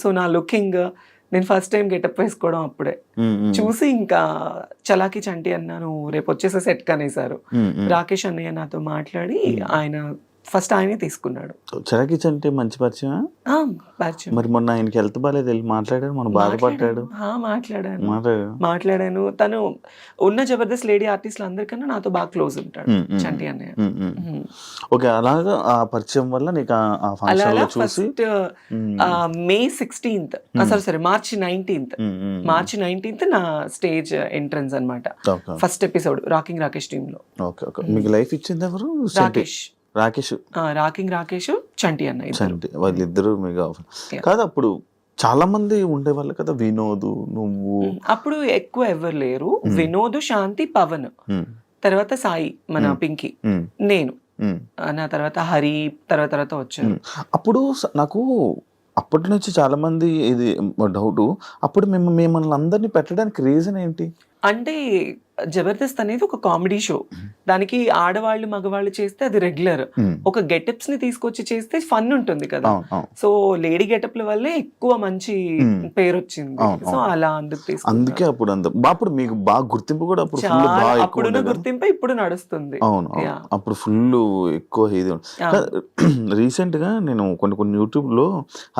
So నా looking, నేను first time getup వేసుకోవడం అప్పుడే చూసి ఇంకా చలాకి చంటి అన్నాను రేపు వచ్చేసే సెట్ కనేసారు. రాకేష్ అన్నయ్య నాతో మాట్లాడి ఆయన ఫస్ట్ ఆయనే తీసుకున్నాడు. చలాకి చంటి మంచి పరిచయం. మరి మొన్న ఆయనకి హెల్త్ బాగాలేదు, వెళ్ళి మాట్లాడారు, మనం బాధపడ్డాడు. మాట్లాడాను. తను ఉన్న జబర్దస్త్ లేడీ ఆర్టిస్టులు అందరికన్నా నాతో బాగా క్లోజ్ ఉంటాడు చంటి అన్నయ్య. ఓకే, అలాగా ఆ పరిచయం వల్ల నీకు ఆ ఫంక్షన్ లో చూసి May 16th March 19th నా స్టేజ్ ఎంట్రన్స్ అన్నమాట. First episode rocking Rakesh team లో. మీకు లైఫ్ ఇచ్చింది ఎవరు? రాకేష్ చంటి అన్న, చంటి వాళ్ళిద్దరు మీకు కాదు. అప్పుడు చాలా మంది ఉండేవాళ్ళు కదా, వినోద్, నువ్వు. అప్పుడు ఎక్కువ ఎవరు లేరు. వినోద్, శాంతి, పవన్, తర్వాత సాయి, మన పింకీ, నేను, నా తర్వాత హరి తర్వాత వచ్చారు. అప్పుడు నాకు అప్పటి నుంచి చాలా మంది ఇది డౌట్, అప్పుడు మిమ్మల్ని అందరినీ పెట్టడానికి రీజన్ ఏంటి అంటే జబర్దస్త్ అనేది ఒక కామెడీ షో. దానికి ఆడవాళ్ళు మగవాళ్ళు చేస్తే అది రెగ్యులర్. ఒక గెటప్స్ ని తీసుకొచ్చి చేస్తే ఫన్ ఉంటుంది కదా. సో లేడీ గెటప్ల వల్లే ఎక్కువ మంచి పేరు వచ్చింది. సో అలా అందుకే అప్పుడు మీకు బాగా గుర్తింపు కూడా అప్పుడున్న గుర్తింపు ఇప్పుడు నడుస్తుంది. అవును, అప్పుడు ఫుల్ ఎక్కువ ఇది. రీసెంట్ గా నేను కొన్ని యూట్యూబ్ లో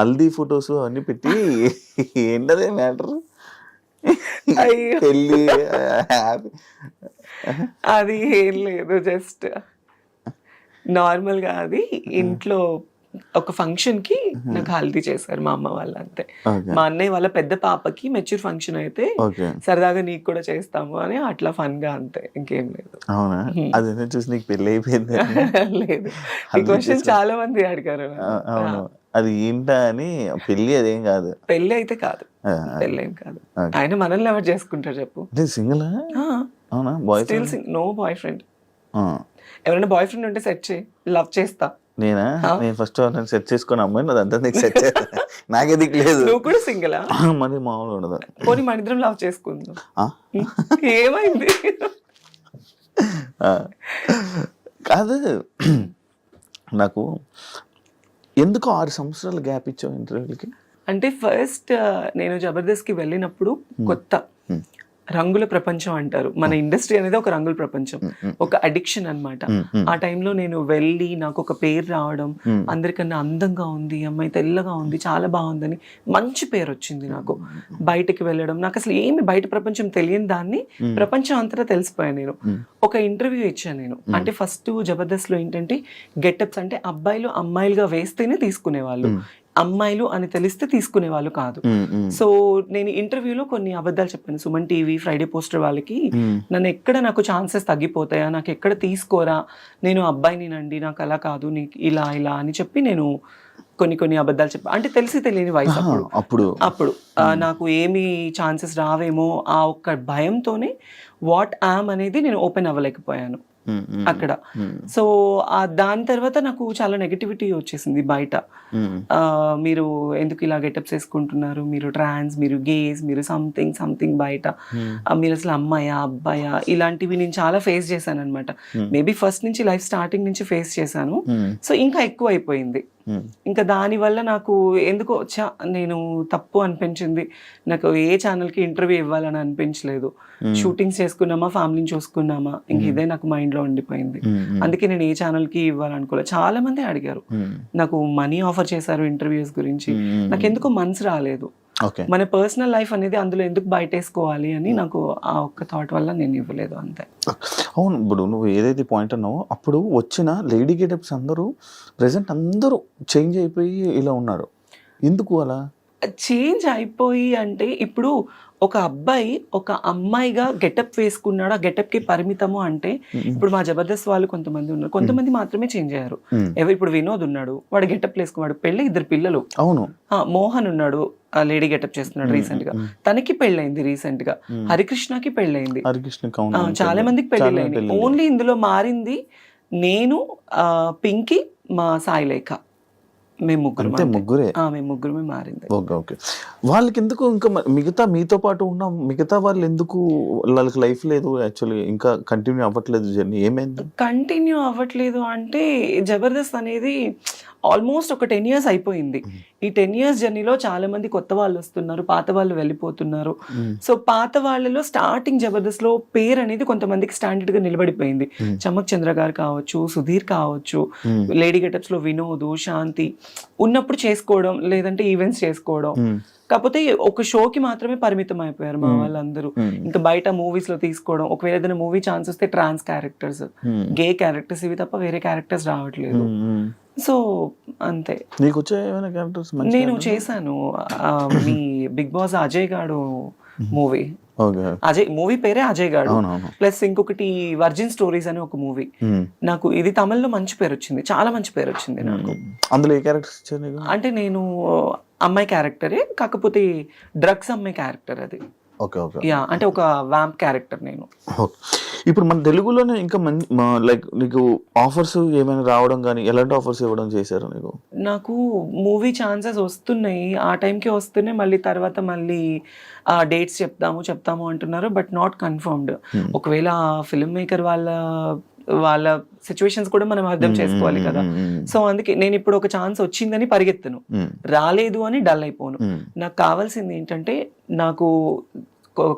హల్దీ ఫొటోస్ అన్ని పెట్టి ఏంటదే మ్యాటర్, అది ఏం లేదు, జస్ట్ నార్మల్ గా అది ఇంట్లో ఒక ఫంక్షన్ కి నాకు హల్దీ చేశారు మా అమ్మ వాళ్ళు, అంతే. మా అన్నయ్య వాళ్ళ పెద్ద పాపకి మెచ్యూర్ ఫంక్షన్ అయితే సరదాగా నీకు కూడా చేస్తాము అని అట్లా ఫన్ గా, అంతే, ఇంకేం లేదు. అవునా? అది చూసి నీకు పెళ్లి అయిపోయింది? లేదు, ఈ క్వశ్చన్ చాలా మంది అడిగారు. అది ఏంటా అని. పెళ్లి అదేం కాదు, పెళ్లి అయితే కాదు, పెళ్లి ఏం కాదు. ఆయన మనల్ని ఎవరు చేసుకుంటారు చెప్పు? సింగిల్? అవునా? No boyfriend. ఎవరైనా బాయ్ ఫ్రెండ్ ఉంటే సెట్ చేయి, లవ్ చేస్తా. నేను ఫస్ట్ సెట్ చేసుకుని అమ్మాయి అదంతా నీకు సెట్ చేస్తా, నాకే దిక్కు లేదు. నువ్వు కూడా సింగిలా? మరి మామూలు ఉండదు. పోనీ మన ఇద్దరం లవ్ చేసుకుందాం. ఏమైంది? కాదు, నాకు ఎందుకు 6 సంవత్సరాలు గ్యాప్ ఇచ్చావు ఇంటర్వ్యూలకి? అంటే ఫస్ట్ నేను జబర్దస్త్కి వెళ్ళినప్పుడు కొత్త రంగుల ప్రపంచం అంటారు. మన ఇండస్ట్రీ అనేది ఒక రంగుల ప్రపంచం, ఒక అడిక్షన్ అన్నమాట. ఆ టైంలో నేను వెళ్ళి నాకు ఒక పేరు రావడం, అందరికన్నా అందంగా ఉంది అమ్మాయి, తెల్లగా ఉంది, చాలా బాగుందని మంచి పేరు వచ్చింది నాకు. బయటకి వెళ్ళడం, నాకు అసలు ఏమి బయట ప్రపంచం తెలియని దాన్ని ప్రపంచం అంతటా తెలిసిపోయాను నేను. ఒక ఇంటర్వ్యూ ఇచ్చాను నేను. అంటే ఫస్ట్ జబర్దస్త్ లో ఏంటంటే గెటప్స్ అంటే అబ్బాయిలు అమ్మాయిలుగా వేస్తేనే తీసుకునేవాళ్ళు, అమ్మాయిలు అని తెలిస్తే తీసుకునే వాళ్ళు కాదు. సో నేను ఇంటర్వ్యూలో కొన్ని అబద్ధాలు చెప్పాను. సుమన్ టీవీ, ఫ్రైడే పోస్టర్ వాళ్ళకి నన్ను ఎక్కడ నాకు ఛాన్సెస్ తగ్గిపోతాయా, నాకు ఎక్కడ తీసుకోరా, నేను అబ్బాయినినండి, నాకు అలా కాదు, నీకు ఇలా అని చెప్పి నేను కొన్ని అబద్ధాలు చెప్పాను. అంటే తెలిసి తెలియని వయసు అప్పుడు నాకు ఏమి ఛాన్సెస్ రావేమో ఆ ఒక్క భయంతోనే వాట్ యామ్ అనేది నేను ఓపెన్ అవ్వలేకపోయాను అక్కడ. సో దాని తర్వాత నాకు చాలా నెగటివిటీ వచ్చేసింది బయట. మీరు ఎందుకు ఇలా గెటప్స్ వేసుకుంటున్నారు, మీరు ట్రాన్స్, మీరు గేస్, మీరు సంథింగ్ బయట, మీరు అసలు అమ్మాయా అబ్బాయా, ఇలాంటివి నేను చాలా ఫేస్ చేశాను అనమాట. మేబీ ఫస్ట్ నుంచి లైఫ్ స్టార్టింగ్ నుంచి ఫేస్ చేశాను. సో ఇంకా ఎక్కువ అయిపోయింది. ఇంకా దానివల్ల నాకు ఎందుకో నేను తప్పు అనిపించింది. నాకు ఏ ఛానల్కి ఇంటర్వ్యూ ఇవ్వాలని అనిపించలేదు. షూటింగ్స్ చేసుకున్నామా, ఫ్యామిలీని చూసుకున్నామా, ఇంక ఇదే నాకు మైండ్లో ఉండిపోయింది. అందుకే నేను ఏ ఛానల్కి ఇవ్వాలనుకోలేదు. చాలా మంది అడిగారు, నాకు మనీ ఆఫర్ చేశారు ఇంటర్వ్యూస్ గురించి, నాకు ఎందుకో మనసు రాలేదు. మన పర్సనల్ లైఫ్ అనేది అందులో ఎందుకు బయటేసుకోవాలి అని నాకు ఆ ఒక్క థాట్ వల్ల నేను ఇవ్వలేదు, అంతే. అవును, ఇప్పుడు నువ్వు ఏదైతే పాయింట్ అన్నావో, అప్పుడు వచ్చిన లేడీ గెటప్స్ అందరూ ప్రెసెంట్ అందరూ చేంజ్ అయిపోయి ఇలా ఉన్నారు. ఎందుకు అలా చేంజ్ అయిపోయి అంటే, ఇప్పుడు ఒక అబ్బాయి ఒక అమ్మాయిగా గెటప్ వేసుకున్నాడు, ఆ గెటప్ కి పరిమితము అంటే, ఇప్పుడు మా జబర్దస్త్ వాళ్ళు కొంతమంది ఉన్నారు, కొంతమంది మాత్రమే చేంజ్ అయ్యారు. ఇప్పుడు వినోద్ ఉన్నాడు, వాడు గెటప్ వేసుకున్నాడు, పెళ్ళి 2 పిల్లలు. అవును. మోహన్ ఉన్నాడు, లేడీ గెటప్ చేస్తున్నాడు రీసెంట్ గా, తనకి పెళ్ళైంది రీసెంట్ గా. హరికృష్ణకి పెళ్ళైంది, చాలా మందికి పెళ్ళైంది. ఓన్లీ ఇందులో మారింది నేను, పింకీ, మా సాయిలేఖ, మేము ముగ్గురమే మారింది. వాళ్ళకి ఎందుకు ఇంకా మిగతా మీతో పాటు ఉన్న మిగతా వాళ్ళు ఎందుకు వాళ్ళకి లైఫ్ లేదు, యాక్చువల్లీ ఇంకా కంటిన్యూ అవ్వట్లేదు జర్నీ? ఏమైంది? కంటిన్యూ అవ్వట్లేదు అంటే జబర్దస్త్ అనేది ఆల్మోస్ట్ ఒక 10 years అయిపోయింది. ఈ 10 years జర్నీలో చాలా మంది కొత్త వాళ్ళు వస్తున్నారు, పాత వాళ్ళు వెళ్ళిపోతున్నారు. సో పాత వాళ్ళలో స్టార్టింగ్ జబర్దస్త్ లో పేరు అనేది కొంతమందికి స్టాండర్డ్ గా నిలబడిపోయింది. చమ్మక్ చంద్ర గారు కావచ్చు, సుధీర్ కావచ్చు, లేడీ గెటప్స్ లో వినోద్, శాంతి ఉన్నప్పుడు చేసుకోవడం, లేదంటే ఈవెంట్స్ చేసుకోవడం. కాకపోతే ఒక షోకి మాత్రమే పరిమితం అయిపోయారు మా వాళ్ళందరూ. ఇంకా బయట మూవీస్ లో తీసుకోవడం, ఒకవేళ ఏదైనా మూవీ ఛాన్స్ వస్తే ట్రాన్స్ క్యారెక్టర్స్, గే క్యారెక్టర్స్, ఇవి తప్ప వేరే క్యారెక్టర్స్ రావట్లేదు. సో అంతే. నీకు వచ్చే ఏమైనా క్యారెక్టర్స్? నేను చేశాను మీ బిగ్ బాస్ అజయ్ గాడు మూవీ. అజయ్ మూవీ పేరే అజయ్ గాడు. ప్లస్ ఇంకొకటి వర్జిన్ స్టోరీస్ అని ఒక మూవీ. నాకు ఇది తమిళ్లో మంచి పేరు వచ్చింది, చాలా మంచి పేరు వచ్చింది నాకు. అందులో ఏ క్యారెక్టర్స్ ఇచ్చారు? అంటే నేను అమ్మాయి క్యారెక్టరే, కాకపోతే డ్రగ్స్ అమ్మాయి క్యారెక్టర్ అది. యా, అంటే ఒక వ్యాంప్ క్యారెక్టర్ నేను. ఇప్పుడు మన తెలుగులోనే ఇంకా లైక్ నీకు ఆఫర్స్ ఏమైనా రావడం కానీ, ఎలాంటి ఆఫర్స్ ఇవ్వడం చేశారు నీకు? నాకు మూవీ ఛాన్సెస్ వస్తున్నాయి, ఆ టైంకి వస్తున్నాయి. మళ్ళీ తర్వాత మళ్ళీ డేట్స్ చెప్తాము అంటున్నారు, బట్ నాట్ కన్ఫర్మ్డ్. ఒకవేళ ఫిల్మ్ మేకర్ వాళ్ళ సిచ్యువేషన్స్ కూడా మనం అర్థం చేసుకోవాలి కదా. సో అందుకే నేను ఇప్పుడు ఒక ఛాన్స్ వచ్చిందని పరిగెత్తను, రాలేదు అని డల్ అయిపోను. నాకు కావాల్సింది ఏంటంటే, నాకు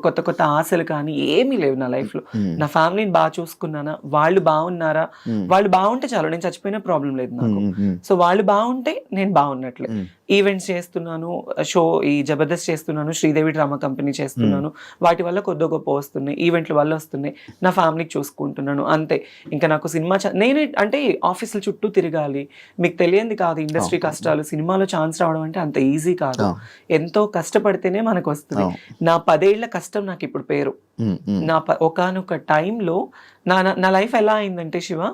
కొత్త కొత్త ఆశలు కానీ ఏమీ లేవు నా లైఫ్ లో. నా ఫ్యామిలీని బాగా చూసుకున్నానా, వాళ్ళు బాగున్నారా, వాళ్ళు బాగుంటే చాలు, నేను చచ్చిపోయినా ప్రాబ్లం లేదు నాకు. సో వాళ్ళు బాగుంటే నేను బాగున్నట్లే. ఈవెంట్స్ చేస్తున్నాను, ఈ జబర్దస్త్ చేస్తున్నాను, శ్రీదేవి డ్రామా కంపెనీ చేస్తున్నాను, వాటి వల్ల కొద్ది గొప్ప వస్తున్నాయి, ఈవెంట్ల వల్ల వస్తున్నాయి, నా ఫ్యామిలీకి చూసుకుంటున్నాను, అంతే. ఇంకా నాకు సినిమా నేనే అంటే ఆఫీసుల చుట్టూ తిరగాలి, మీకు తెలియంది కాదు ఇండస్ట్రీ కష్టాలు. సినిమాలో ఛాన్స్ రావడం అంటే అంత ఈజీ కాదు, ఎంతో కష్టపడితేనే మనకు వస్తుంది. నా 10 ఏళ్ల కష్టం నాకు ఇప్పుడు పేరు. నా ఒకానొక టైంలో నా లైఫ్ ఎలా అయిందంటే శివ,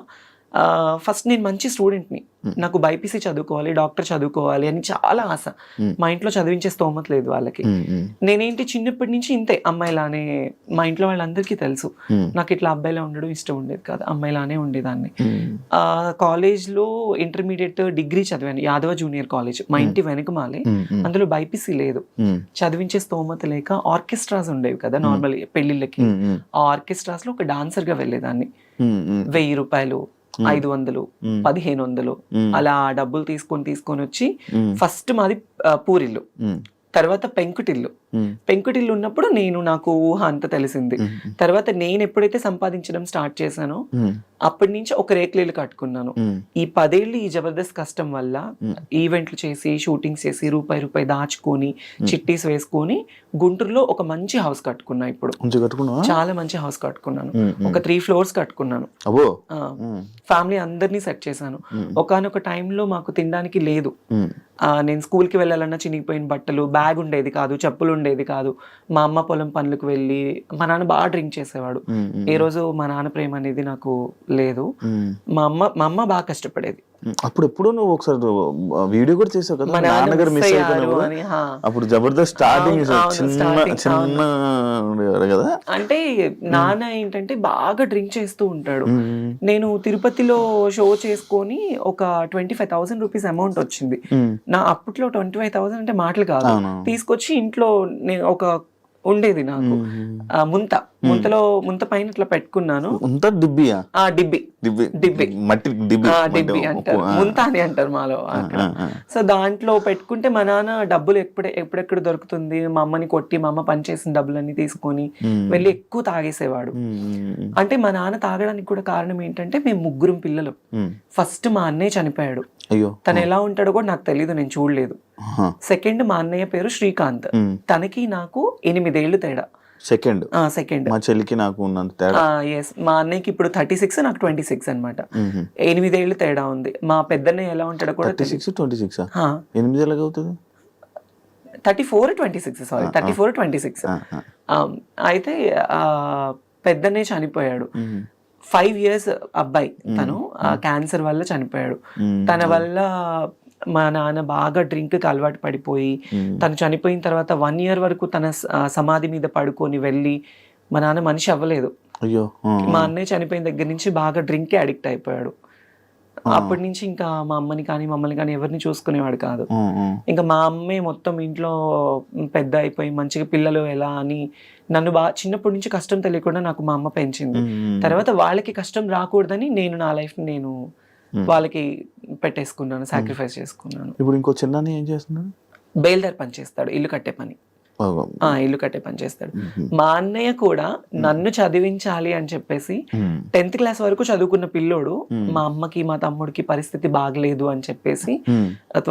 ఫస్ట్ నేను మంచి స్టూడెంట్ని, నాకు బైపీసీ చదువుకోవాలి, డాక్టర్ చదువుకోవాలి అని చాలా ఆశ. మా ఇంట్లో చదివించే స్తోమత లేదు వాళ్ళకి. నేనేంటి చిన్నప్పటి నుంచి ఇంతే, అమ్మాయిలానే. మా ఇంట్లో వాళ్ళందరికీ తెలుసు నాకు ఇట్లా అబ్బాయిలా ఉండడం ఇష్టం ఉండేది కాదు, అమ్మాయిలానే ఉండేదాన్ని. కాలేజ్లో ఇంటర్మీడియట్ డిగ్రీ చదివాను యాదవ జూనియర్ కాలేజ్, మా ఇంటి వెనకమాలే. అందులో బైపీసీ లేదు, చదివించే స్తోమత లేక ఆర్కెస్ట్రాస్ ఉండేవి కదా నార్మల్ పెళ్లిళ్ళకి. ఆ ఆర్కెస్ట్రాస్ లో ఒక డాన్సర్ గా వెళ్ళేదాన్ని. 1000 రూపాయలు, 500, 1500 అలా డబ్బులు తీసుకొని వచ్చి, ఫస్ట్ మాది పూరిల్లు, తర్వాత పెంకుటిల్లు ఉన్నప్పుడు నాకు ఊహ అంత తెలిసింది. తర్వాత నేను ఎప్పుడైతే సంపాదించడం స్టార్ట్ చేశానో అప్పటి నుంచి ఒక రేకులేలు కట్టుకున్నాను. ఈ 10 ఏళ్ళు ఈ జబర్దస్త్ కష్టం వల్ల ఈవెంట్లు చేసి, షూటింగ్స్ చేసి, రూపాయి దాచుకొని, చిట్టీస్ వేసుకొని గుంటూరులో ఒక మంచి హౌస్ కట్టుకున్నా. ఇప్పుడు చాలా మంచి హౌస్ కట్టుకున్నాను, ఒక 3 floors కట్టుకున్నాను. ఫ్యామిలీ అందరినీ సెట్ చేశాను. ఒకానొక టైంలో మాకు తినడానికి లేదు. నేను స్కూల్కి వెళ్ళాలన్నా చినిగిపోయిన బట్టలు, బ్యాగ్ ఉండేది కాదు, చెప్పులు ఉండేది కాదు. మా అమ్మ పొలం పనులకు వెళ్ళి, మా నాన్న బాగా డ్రింక్ చేసేవాడు. ఏ రోజు మా నాన్న ప్రేమ అనేది నాకు లేదు. మా అమ్మ బాగా కష్టపడేది. అప్పుడు ఎప్పుడు నువ్వు ఒకసారి వీడియో కూడా చేసావు కదా, నాన్నగారు మిస్ అయిపోయినారు అని. అప్పుడు జబర్దస్త్ స్టార్టింగ్ చిన్న కదా. అంటే నాన్న ఏంటంటే బాగా డ్రింక్ చేస్తూ ఉంటాడు. నేను తిరుపతిలో షో చేసుకొని ఒక 25,000 రూపీస్ అమౌంట్ వచ్చింది. నా అప్పట్లో 25,000 అంటే మాటలు కాదు. తీసుకొచ్చి ఇంట్లో నేను ఒక ఉండేది నాకు ముంత పైన ఇట్లా పెట్టుకున్నాను. డిబ్బి అంటారు, ముంత అని అంటారు మాలో అక్కడ. సో దాంట్లో పెట్టుకుంటే మా నాన్న డబ్బులు ఎప్పుడెక్కడ దొరుకుతుంది, మా అమ్మని కొట్టి, మా అమ్మ పనిచేసిన డబ్బులన్నీ తీసుకొని వెళ్ళి ఎక్కువ తాగేసేవాడు. అంటే మా నాన్న తాగడానికి కూడా కారణం ఏంటంటే, మేము 3 పిల్లలు. ఫస్ట్ మా అన్నయ్య చనిపోయాడు. తను ఎలా ఉంటాడో కూడా నాకు తెలీదు, నేను చూడలేదు. సెకండ్ మా అన్నయ్య పేరు శ్రీకాంత్, తనకి నాకు 8 ఏళ్ళు తేడా. సెకండ్ మా చెల్లికి నాకు ఉన్నంత తేడా. మా అన్నయ్యకి ఇప్పుడు 36, నాకు 26 అనమాట. 8 ఏళ్ళు తేడా ఉంది. మా పెద్దన్నయ్య ఎలా ఉంటాడో కూడా 26 8 ఎలాగ అవుతుంది? 34-26 అయితే పెద్దన్నయ్య చనిపోయాడు. 5 years అబ్బాయి, తను క్యాన్సర్ వల్ల చనిపోయాడు. తన వల్ల మా నాన్న బాగా డ్రింక్కి అలవాటు పడిపోయి, తను చనిపోయిన తర్వాత 1 year వరకు తన సమాధి మీద పడుకొని వెళ్ళి, మా నాన్న మనిషి అవ్వలేదు. మా అన్నయ్య చనిపోయిన దగ్గర నుంచి బాగా డ్రింక్కి అడిక్ట్ అయిపోయాడు. అప్పటి నుంచి ఇంకా మా అమ్మని కానీ మమ్మల్ని కానీ ఎవరిని చూసుకునేవాడు కాదు. ఇంకా మా అమ్మే మొత్తం ఇంట్లో పెద్ద అయిపోయి మంచిగా పిల్లలు ఎలా అని నన్ను బాగా చిన్నప్పటి నుంచి కష్టం తెలియకుండా నాకు మా అమ్మ పెంచింది. తర్వాత వాళ్ళకి కష్టం రాకూడదని నేను నా లైఫ్ నేను వాళ్ళకి పెట్టేసుకున్నాను, సాక్రిఫైస్ చేసుకున్నాను. ఇప్పుడు ఇంకో చిన్న ఏం చేస్తున్నాడు? బేల్దార్ పని చేస్తాడు, ఇల్లు కట్టే పని. ఇల్లు కట్టే పని చేస్తాడు. మా అన్నయ్య కూడా నన్ను చదివించాలి అని చెప్పేసి 10th క్లాస్ వరకు చదువుకున్న పిల్లోడు, మా అమ్మకి మా తమ్ముడికి పరిస్థితి బాగలేదు అని చెప్పేసి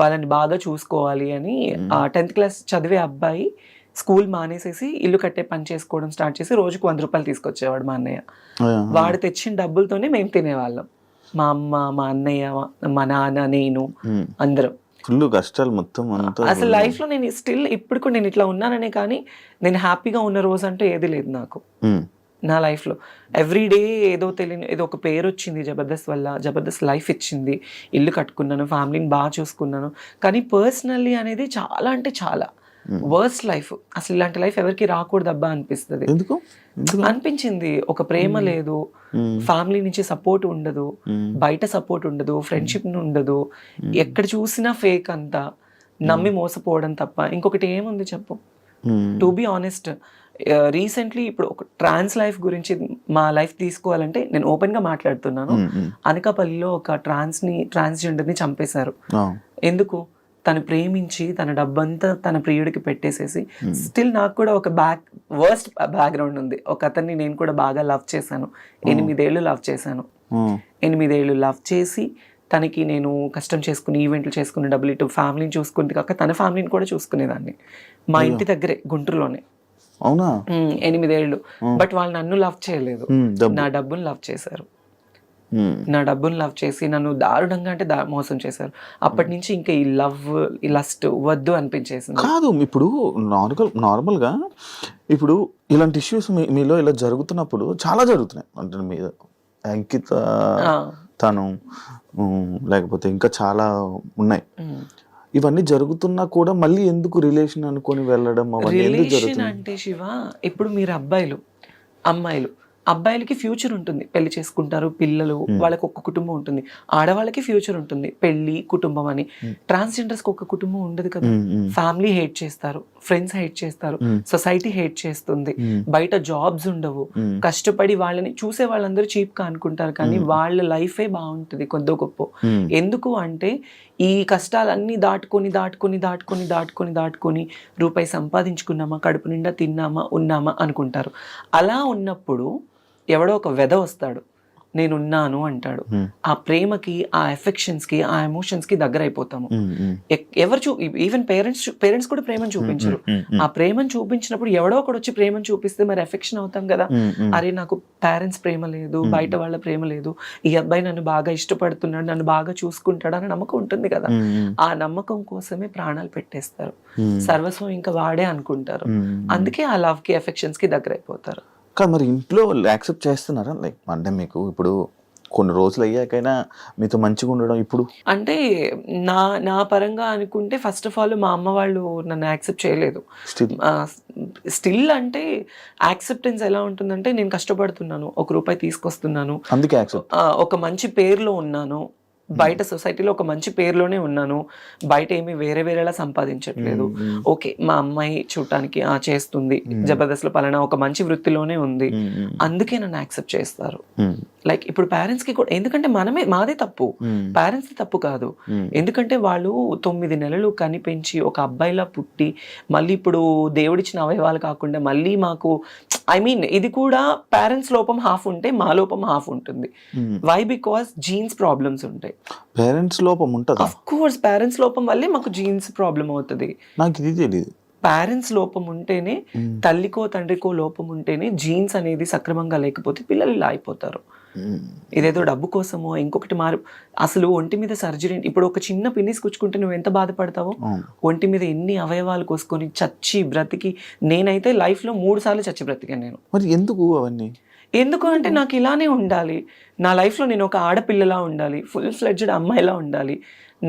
వాళ్ళని బాగా చూసుకోవాలి అని 10th క్లాస్ చదివే అబ్బాయి స్కూల్ మానేసేసి ఇల్లు కట్టే పని చేసుకోవడం స్టార్ట్ చేసి రోజుకు 100 రూపాయలు తీసుకొచ్చేవాడు మా అన్నయ్య. వాడు తెచ్చిన డబ్బులతోనే మేము తినేవాళ్ళం, మా అమ్మ, మా అన్నయ్య, మా నాన్న, నేను, అందరం. ఫుల్ కష్టాలు మొత్తం అంతా. అసలు లైఫ్ లో నేను స్టిల్ ఇప్పుడు కూడా నేను ఇట్లా ఉన్నాననే కానీ నేను హ్యాపీగా ఉన్న రోజు అంటూ ఏది లేదు నాకు నా లైఫ్ లో. ఎవ్రీడే ఏదో తెలియని ఏదో ఒక పేరు వచ్చింది జబర్దస్త్ వల్ల, జబర్దస్త్ లైఫ్ ఇచ్చింది, ఇల్లు కట్టుకున్నాను, ఫ్యామిలీని బాగా చూసుకున్నాను. కానీ పర్సనల్లీ అనేది చాలా అంటే చాలా వర్స్ట్ లైఫ్. అసలు ఇలాంటి లైఫ్ ఎవరికి రాకూడదు అబ్బా అనిపిస్తుంది. అనిపించింది. ఒక ప్రేమ లేదు, ఫ్యామిలీ నుంచి సపోర్ట్ ఉండదు, బయట సపోర్ట్ ఉండదు, ఫ్రెండ్షిప్ ఉండదు, ఎక్కడ చూసినా ఫేక్ అంతా, నమ్మి మోసపోవడం తప్ప ఇంకొకటి ఏముంది చెప్పు. టు బి ఆనెస్ట్, రీసెంట్లీ ఇప్పుడు ఒక ట్రాన్స్ లైఫ్ గురించి మా లైఫ్ తీసుకోవాలంటే నేను ఓపెన్ గా మాట్లాడుతున్నాను. అనకాపల్లిలో ఒక ట్రాన్స్జెండర్ ని చంపేశారు. ఎందుకు? తను ప్రేమించి తన డబ్బంతా తన ప్రియుడికి పెట్టేసేసి. స్టిల్ నాకు కూడా ఒక వర్స్ట్ బ్యాక్గ్రౌండ్ ఉంది. ఒక అతన్ని నేను కూడా బాగా లవ్ చేశాను, 8 ఏళ్ళు లవ్ చేశాను. 8 ఏళ్ళు లవ్ చేసి తనకి నేను కష్టం చేసుకుని ఈవెంట్లు చేసుకుని డబ్బులు ఇటు ఫ్యామిలీని చూసుకుంది కాక తన ఫ్యామిలీని కూడా చూసుకునేదాన్ని. మా ఇంటి దగ్గరే గుంటూరులోనే. అవునా? 8 ఏళ్ళు. బట్ వాళ్ళు నన్ను లవ్ చేయలేదు, నా డబ్బును లవ్ చేశారు. నా డబ్బును లవ్ చేసి నన్ను దారుణంగా అంటే మోసం చేశారు. అప్పటి నుంచి ఇంకా ఈ లవ్, ఈ లస్ట్ వద్దు అనిపించేసింది. కాదు, ఇప్పుడు నార్మల్గా ఇప్పుడు ఇలాంటి ఇష్యూస్ మీలో ఇలా జరుగుతున్నప్పుడు చాలా జరుగుతున్నాయి అంటే మీద అంకిత, తను, లేకపోతే ఇంకా చాలా ఉన్నాయి. ఇవన్నీ జరుగుతున్నా కూడా మళ్ళీ ఎందుకు రిలేషన్ అనుకొని వెళ్ళడం? రిలేషన్ అంటే శివ, ఇప్పుడు మీరు అబ్బాయిలు, అమ్మాయిలు, అబ్బాయిలకి ఫ్యూచర్ ఉంటుంది, పెళ్లి చేసుకుంటారు, పిల్లలు, వాళ్ళకి ఒక కుటుంబం ఉంటుంది. ఆడవాళ్ళకి ఫ్యూచర్ ఉంటుంది, పెళ్లి, కుటుంబం అని. ట్రాన్స్జెండర్స్ కి ఒక కుటుంబం ఉండదు కదా. ఫ్యామిలీ హేట్ చేస్తారు, ఫ్రెండ్స్ హేట్ చేస్తారు, సొసైటీ హేట్ చేస్తుంది, బయట జాబ్స్ ఉండవు, కష్టపడి వాళ్ళని చూసే వాళ్ళందరూ చీప్ గా అనుకుంటారు, కానీ వాళ్ళ లైఫే బాగుంటుంది కొద్దో గొప్ప. ఎందుకు అంటే ఈ కష్టాలన్నీ దాటుకొని రూపాయి సంపాదించుకున్నామా, కడుపు నిండా తిన్నామా, ఉన్నామా అనుకుంటారు. అలా ఉన్నప్పుడు ఎవడో ఒక వెధ వస్తాడు, నేనున్నాను అంటాడు. ఆ ప్రేమకి, ఆ ఎఫెక్షన్స్ కి, ఆ ఎమోషన్స్ కి దగ్గర అయిపోతాము. ఎవరు ఈవెన్ పేరెంట్స్ కూడా ప్రేమను చూపించరు. ఆ ప్రేమను చూపించినప్పుడు ఎవడో ఒకడు వచ్చి ప్రేమను చూపిస్తే మరి ఎఫెక్షన్ అవుతాం కదా. అరే నాకు పేరెంట్స్ ప్రేమ లేదు, బయట వాళ్ళ ప్రేమ లేదు, ఈ అబ్బాయి నన్ను బాగా ఇష్టపడుతున్నాడు, నన్ను బాగా చూసుకుంటాడు అని నమ్మకం ఉంటుంది కదా. ఆ నమ్మకం కోసమే ప్రాణాలు పెట్టేస్తారు, సర్వస్వం ఇంకా వాడే అనుకుంటారు. అందుకే ఆ లవ్ కి, ఎఫెక్షన్స్ కి దగ్గర అయిపోతారు. కానీ మరి ఇంట్లో యాక్సెప్ట్ చేస్తున్నారా? లైక్ అంటే మీకు ఇప్పుడు కొన్ని రోజులు అయ్యాకైనా మీతో మంచిగా ఉండడం ఇప్పుడు అంటే నా పరంగా అనుకుంటే ఫస్ట్ ఆఫ్ ఆల్ మా అమ్మ వాళ్ళు నన్ను యాక్సెప్ట్ చేయలేదు. స్టిల్ అంటే యాక్సెప్టెన్స్ ఎలా ఉంటుందంటే నేను కష్టపడుతున్నాను, 1 రూపాయి తీసుకొస్తున్నాను, అందుకే ఒక మంచి పేరులో ఉన్నాను, బయట సొసైటీలో ఒక మంచి పేరులోనే ఉన్నాను, బయట ఏమి వేరేలా సంపాదించట్లేదు. ఓకే, మా అమ్మాయి చూడటానికి చేస్తుంది, జబర్దస్త్ లో పలానా ఒక మంచి వృత్తిలోనే ఉంది, అందుకే నన్ను యాక్సెప్ట్ చేస్తారు. లైక్ ఇప్పుడు పేరెంట్స్ కి కూడా, ఎందుకంటే మాదే తప్పు, పేరెంట్స్ ది తప్పు కాదు. ఎందుకంటే వాళ్ళు 9 నెలలు కనిపెంచి ఒక అబ్బాయిలా పుట్టి మళ్ళీ ఇప్పుడు దేవుడిచ్చిన అవయవాలు కాకుండా మళ్ళీ మాకు ఇది కూడా పేరెంట్స్ లోపం హాఫ్ ఉంటే మా లోపం హాఫ్ ఉంటుంది. వై? బికాస్ జీన్స్ ప్రాబ్లమ్స్ ఉంటాయి. పేరెంట్స్ లోపం ఉంటుంది. ఆఫ్ కోర్స్ పేరెంట్స్ లోపం వల్లే మాకు జీన్స్ ప్రాబ్లం అవుతుంది. నాకు ఇది తెలియదు. పేరెంట్స్ లోపం ఉంటేనే, తల్లికో తండ్రికో లోపం ఉంటేనే, జీన్స్ అనేది సక్రమంగా లేకపోతే పిల్లలు ఇలా అయిపోతారు. ఇదేదో డబ్బు కోసమో ఇంకొకటి అసలు ఒంటి మీద సర్జరీ, ఇప్పుడు ఒక చిన్న పిన్నిస్ కుచ్చుకుంటే నువ్వు ఎంత బాధపడతావో, ఒంటి మీద ఎన్ని అవయవాలు కోసుకొని చచ్చి బ్రతికి, నేనైతే లైఫ్ లో 3 సార్లు చచ్చి బ్రతికాను నేను. మరి ఎందుకు అవన్నీ? ఎందుకు అంటే నాకు ఇలానే ఉండాలి, నా లైఫ్ లో నేను ఒక ఆడపిల్లలా ఉండాలి, ఫుల్ ఫ్లెడ్జ్డ్ అమ్మాయిలా ఉండాలి,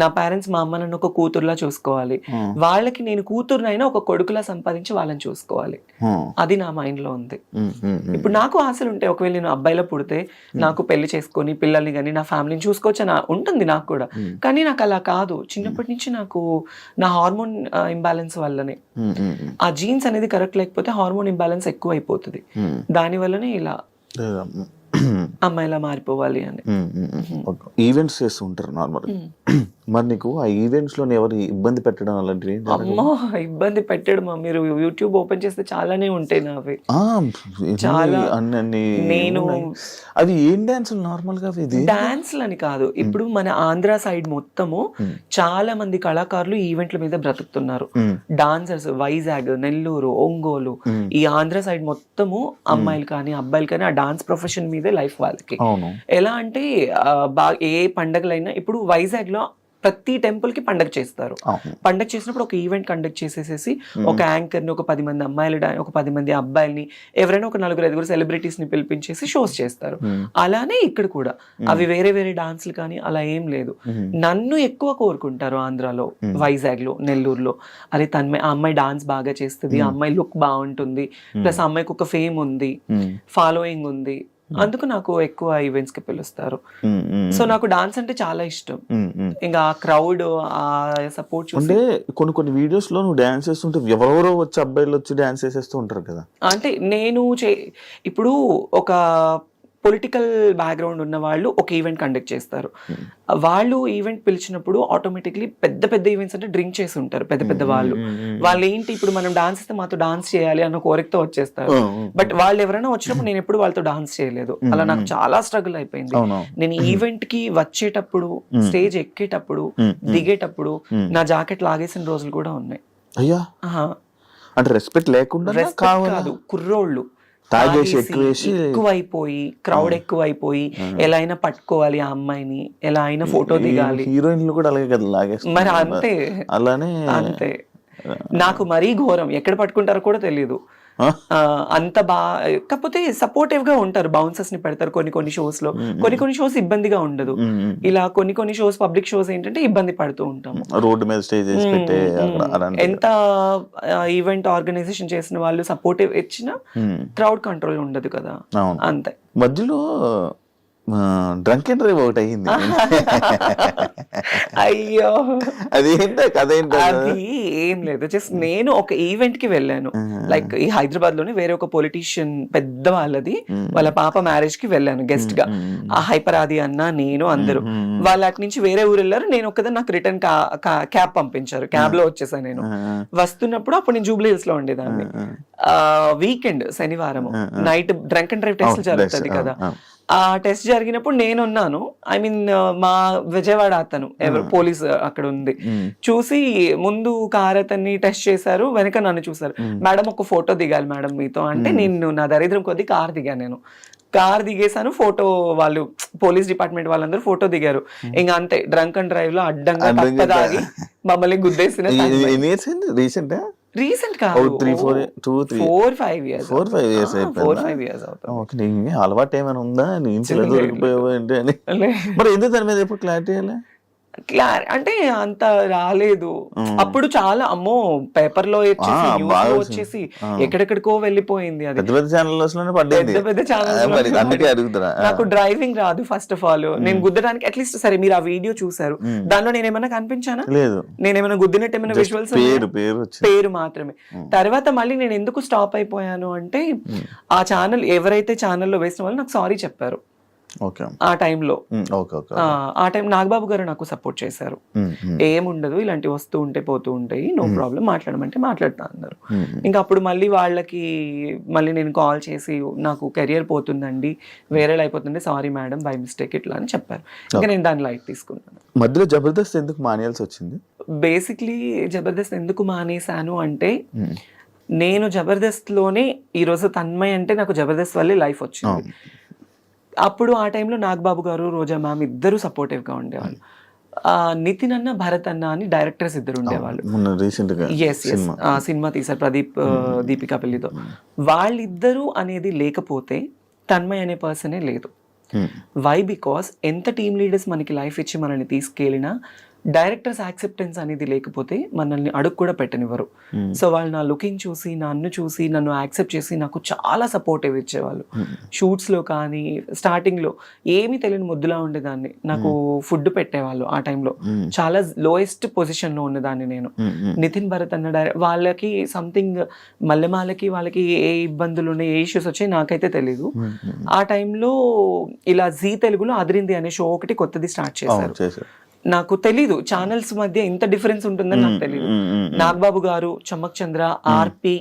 నా పేరెంట్స్ మా అమ్మ నన్ను ఒక కూతురులా చూసుకోవాలి, వాళ్ళకి నేను కూతురునైనా ఒక కొడుకులా సంపాదించి వాళ్ళని చూసుకోవాలి, అది నా మైండ్ లో ఉంది. ఇప్పుడు నాకు ఆశలు ఉంటాయి, ఒకవేళ నేను అబ్బాయిలో పుడితే నాకు పెళ్లి చేసుకొని పిల్లల్ని కానీ నా ఫ్యామిలీని చూసుకోవచ్చు అని ఉంటుంది నాకు కూడా. కానీ నాకు అలా కాదు. చిన్నప్పటి నుంచి నాకు నా హార్మోన్ ఇంబ్యాలెన్స్ వల్లనే, ఆ జీన్స్ అనేది కరెక్ట్ లేకపోతే హార్మోన్ ఇంబ్యాలెన్స్ ఎక్కువ అయిపోతుంది, దాని వల్లనే ఇలా. అమ్మాయిలా మారిపోవాలి అని. ఈవెంట్స్ చేస్తూ ఉంటారు నార్మల్. మరి నీకు ఆ ఈవెంట్స్ లో ఎవరు ఇబ్బంది పెట్టడం అలాంటివి ఏం జరగదు? అమ్మో ఇబ్బంది పెట్టడమా, మీరు యూట్యూబ్ ఓపెన్ చేస్తే చాలానే ఉంటాయి నావి. చాలా నేను అవి ఏం డాన్స్ నార్మల్ గా ఇది డాన్స్లు అని కాదు, ఇప్పుడు మన ఆంధ్ర సైడ్ మొత్తము చాలా మంది కళాకారులు ఈవెంట్ల మీద బ్రతుకుతున్నారు. డాన్సర్స్ వైజాగ్, నెల్లూరు, ఒంగోలు, ఈ ఆంధ్ర సైడ్ మొత్తము అమ్మాయిలు కానీ అబ్బాయిలు కానీ ఆ డాన్స్ ప్రొఫెషన్ మీదే లైఫ్ వాళ్ళకి. ఎలా అంటే ఏ పండగలైనా ఇప్పుడు వైజాగ్ లో ప్రతి టెంపుల్ కి పండగ చేస్తారు. పండగ చేసినప్పుడు ఒక ఈవెంట్ కండక్ట్ చేసేసేసి ఒక యాంకర్ ని, ఒక 10 మంది అమ్మాయిలు, ఒక 10 మంది అబ్బాయిల్ని, ఎవరైనా ఒక 4-5 సెలబ్రిటీస్ ని పిలిపించేసి షోస్ చేస్తారు. అలానే ఇక్కడ కూడా అవి వేరే వేరే డాన్స్లు కానీ అలా ఏం లేదు. నన్ను ఎక్కువ కోరుకుంటారు ఆంధ్రాలో, వైజాగ్ లో, నెల్లూరులో. అరే ఆ అమ్మాయి డాన్స్ బాగా చేస్తుంది, ఆ అమ్మాయి లుక్ బాగుంటుంది, ప్లస్ ఆ అమ్మాయికి ఒక ఫేమ్ ఉంది, ఫాలోయింగ్ ఉంది, అందుకు నాకు ఎక్కువ ఈవెంట్స్ కి పిలుస్తారు. సో నాకు డాన్స్ అంటే చాలా ఇష్టం. ఇంకా ఆ క్రౌడ్, ఆ సపోర్ట్ చూస్తే కొన్ని వీడియోస్ లో నువ్వు డాన్స్ చేస్తుంటే ఎవరెవరో వచ్చి అబ్బాయిలు వచ్చి డాన్స్ చేసేస్తూ ఉంటారు కదా. అంటే నేను ఇప్పుడు ఒక పొలిటికల్ బ్యాక్గ్రౌండ్ ఉన్న వాళ్ళు ఒక ఈవెంట్ కండక్ట్ చేస్తారు. వాళ్ళు ఈవెంట్ పిలిచినప్పుడు ఆటోమేటిక్లీ పెద్ద పెద్ద ఈవెంట్స్ అంటే డ్రింక్ చేసి ఉంటారు పెద్ద పెద్ద వాళ్ళు ఏంటి ఇప్పుడు మనం డాన్స్ ఇస్తే మాతో డాన్స్ చేయాలి అన్న కోరికతో వచ్చేస్తారు. బట్ వాళ్ళు ఎవరైనా వచ్చినప్పుడు నేను ఎప్పుడు వాళ్ళతో డాన్స్ చేయలేదు. అలా నాకు చాలా స్ట్రగుల్ అయిపోయింది. నేను ఈవెంట్ కి వచ్చేటప్పుడు, స్టేజ్ ఎక్కేటప్పుడు, దిగేటప్పుడు నా జాకెట్ లాగేసిన రోజులు కూడా ఉన్నాయి. అయ్యా, అంటే రెస్పెక్ట్ లేకుండా కాదు, కుర్రోళ్ళు ఎక్కువైపోయి, క్రౌడ్ ఎక్కువైపోయి, ఎలా అయినా పట్టుకోవాలి ఆ అమ్మాయిని, ఎలా అయినా ఫోటో దిగాలి. హీరోయిన్లు కూడా అలాగే కదా లాగేస్తారు. మరి అంతే, అలానే అంతే. నాకు మరీ ఘోరం, ఎక్కడ పట్టుకుంటారో కూడా తెలియదు. అంత కాకపోతే సపోర్టివ్ గా ఉంటారు, బౌన్సర్స్ ని పెడతారు కొన్ని షోస్ లో. కొన్ని షోస్ ఇబ్బందిగా ఉండదు. ఇలా కొన్ని షోస్, పబ్లిక్ షోస్ ఏంటంటే ఇబ్బంది పడుతూ ఉంటాము. రోడ్డు మీద స్టేజ్ ఎంత ఈవెంట్ ఆర్గనైజేషన్ చేసిన వాళ్ళు సపోర్టివ్ ఇచ్చినా క్రౌడ్ కంట్రోల్ ఉండదు కదా. అంతే. మధ్యలో డ్రంక్ అండ్ డ్రైవ్ ఒకటి అయ్యింది. అయ్యో, అదేంటి? అది ఏం లేదు, జస్ట్ నేను ఒక ఈవెంట్ కి వెళ్ళాను. లైక్ ఈ హైదరాబాద్ లోనే వేరే ఒక పొలిటీషియన్ పెద్ద వాళ్ళది, వాళ్ళ పాప మ్యారేజ్ కి వెళ్ళాను గెస్ట్ గా. ఆ హైపరాది అన్న, నేను, అందరూ. వాళ్ళ అటు నుంచి వేరే ఊరు వెళ్ళారు. నేను ఒక్కదాన్ని, నాకు రిటర్న్ క్యాబ్ పంపించారు. క్యాబ్ లో వచ్చేసాను. నేను వస్తున్నప్పుడు అప్పుడు నేను జూబ్లీ హిల్స్ లో ఉండేదాన్ని. వీకెండ్, శనివారం night drunk and drive test జరుగుతుంది కదా. ఆ టెస్ట్ జరిగినప్పుడు నేనున్నాను. ఐ మీన్ మా విజయవాడ అతను ఎవరు పోలీస్ అక్కడ ఉంది, చూసి ముందు కార్ అతన్ని టెస్ట్ చేశారు, వెనక నన్ను చూసారు. మేడం ఒక ఫోటో దిగాలి మేడం మీతో అంటే, నేను నా దరిద్రం కొద్ది కార్ దిగాను. నేను కార్ దిగేసాను, ఫోటో వాళ్ళు పోలీస్ డిపార్ట్మెంట్ వాళ్ళందరూ ఫోటో దిగారు. ఇంకా అంతే, డ్రంక్ అండ్ డ్రైవ్ లో అడ్డంగా తప్పదాగి మమ్మల్ని గుద్దేసిన. రీసెంట్ కాదు, 4-5 years అవుతుంది. అలవాటు ఏమైనా ఉందా? దొరికిపోయావు ఏంటి అని. మరి ఎందుకు దాని మీద ఎప్పుడు క్లారిటీ అంటే అంత రాలేదు అప్పుడు. చాలా అమ్మో పేపర్ లో వచ్చేసి ఎక్కడెక్కడికో వెళ్ళిపోయింది. అది పెద్ద పెద్ద ఛానల్స్. నాకు డ్రైవింగ్ రాదు ఫస్ట్ ఆఫ్ ఆల్. నేను గుద్దడానికి అట్లీస్ట్, సరే మీరు ఆ వీడియో చూసారు, దానిలో నేనేమైనా కనిపించానా? లేదు. నేనేమైనా గుద్దినట్టు ఏమైనా విజువల్స్? పేరు మాత్రమే. తర్వాత మళ్ళీ నేను ఎందుకు స్టాప్ అయిపోయాను అంటే, ఆ ఛానల్ ఎవరైతే ఛానల్లో వేసిన వాళ్ళు నాకు సారీ చెప్పారు ఆ టైంలో. ఆ టైం నాగబాబు గారు నాకు సపోర్ట్ చేశారు. ఏముండదు, ఇలాంటివి వస్తూ ఉంటే పోతూ ఉంటాయి, నో ప్రాబ్లం, మాట్లాడమంటే మాట్లాడుతా అన్నారు. ఇంకా అప్పుడు మళ్ళీ నేను కాల్ చేసి, నాకు కెరియర్ పోతుందండి, వేరే అయిపోతుంది, సారీ మేడం, బై మిస్టేక్ ఇట్లా అని చెప్పారు. ఇంకా నేను దాన్ని లైట్ తీసుకున్నాను. మధ్యలో జబర్దస్త్ ఎందుకు మానేయాల్సి వచ్చింది? బేసిక్లీ జబర్దస్త్ ఎందుకు మానేశాను అంటే, నేను జబర్దస్త్ లోనే ఈరోజు తన్మయ్ అంటే నాకు జబర్దస్త్ వల్లే లైఫ్ వచ్చింది. అప్పుడు ఆ టైంలో నాగబాబు గారు, రోజా మ్యామ్ ఇద్దరు సపోర్టివ్ గా ఉండేవాళ్ళు. నితిన్ అన్న, భరత్ అన్న అని డైరెక్టర్స్ ఇద్దరు ఉండేవాళ్ళు. సినిమా తీశారు ప్రదీప్, దీపికా పెళ్లితో. వాళ్ళిద్దరూ అనేది లేకపోతే తన్మయ్ అనే పర్సనే లేదు. వై? బికాస్ ఎంత టీమ్ లీడర్స్ మనకి లైఫ్ ఇచ్చి మనల్ని తీసుకెళ్ళినా డైరెక్టర్స్ యాక్సెప్టెన్స్ అనేది లేకపోతే మనల్ని అడుగు కూడా పెట్టనివ్వరు. సో వాళ్ళు నా లుకింగ్ చూసి, నన్ను చూసి, నన్ను యాక్సెప్ట్ చేసి నాకు చాలా సపోర్టివ్ ఇచ్చేవాళ్ళు. షూట్స్లో కానీ స్టార్టింగ్లో ఏమీ తెలియని ముద్దులా ఉండేదాన్ని. నాకు ఫుడ్ పెట్టేవాళ్ళు ఆ టైంలో. చాలా లోయెస్ట్ పొజిషన్లో ఉన్నదాన్ని నేను. నితిన్ భరత్ అన్న వాళ్ళకి సంథింగ్ మల్లెమాలకి వాళ్ళకి ఏ ఇబ్బందులు ఉన్నాయి, ఏ ఇష్యూస్ వచ్చాయి నాకైతే తెలీదు. ఆ టైంలో ఇలా జీ తెలుగులో అదిరింది అనే షో ఒకటి కొత్తది స్టార్ట్ చేశారు. నాకు తెలీదు ఛానల్స్ మధ్య ఇంత డిఫరెన్స్ ఉంటుందని నాకు తెలీదు. నాగబాబు గారు, చమ్మక్ చంద్ర, ఆర్పి,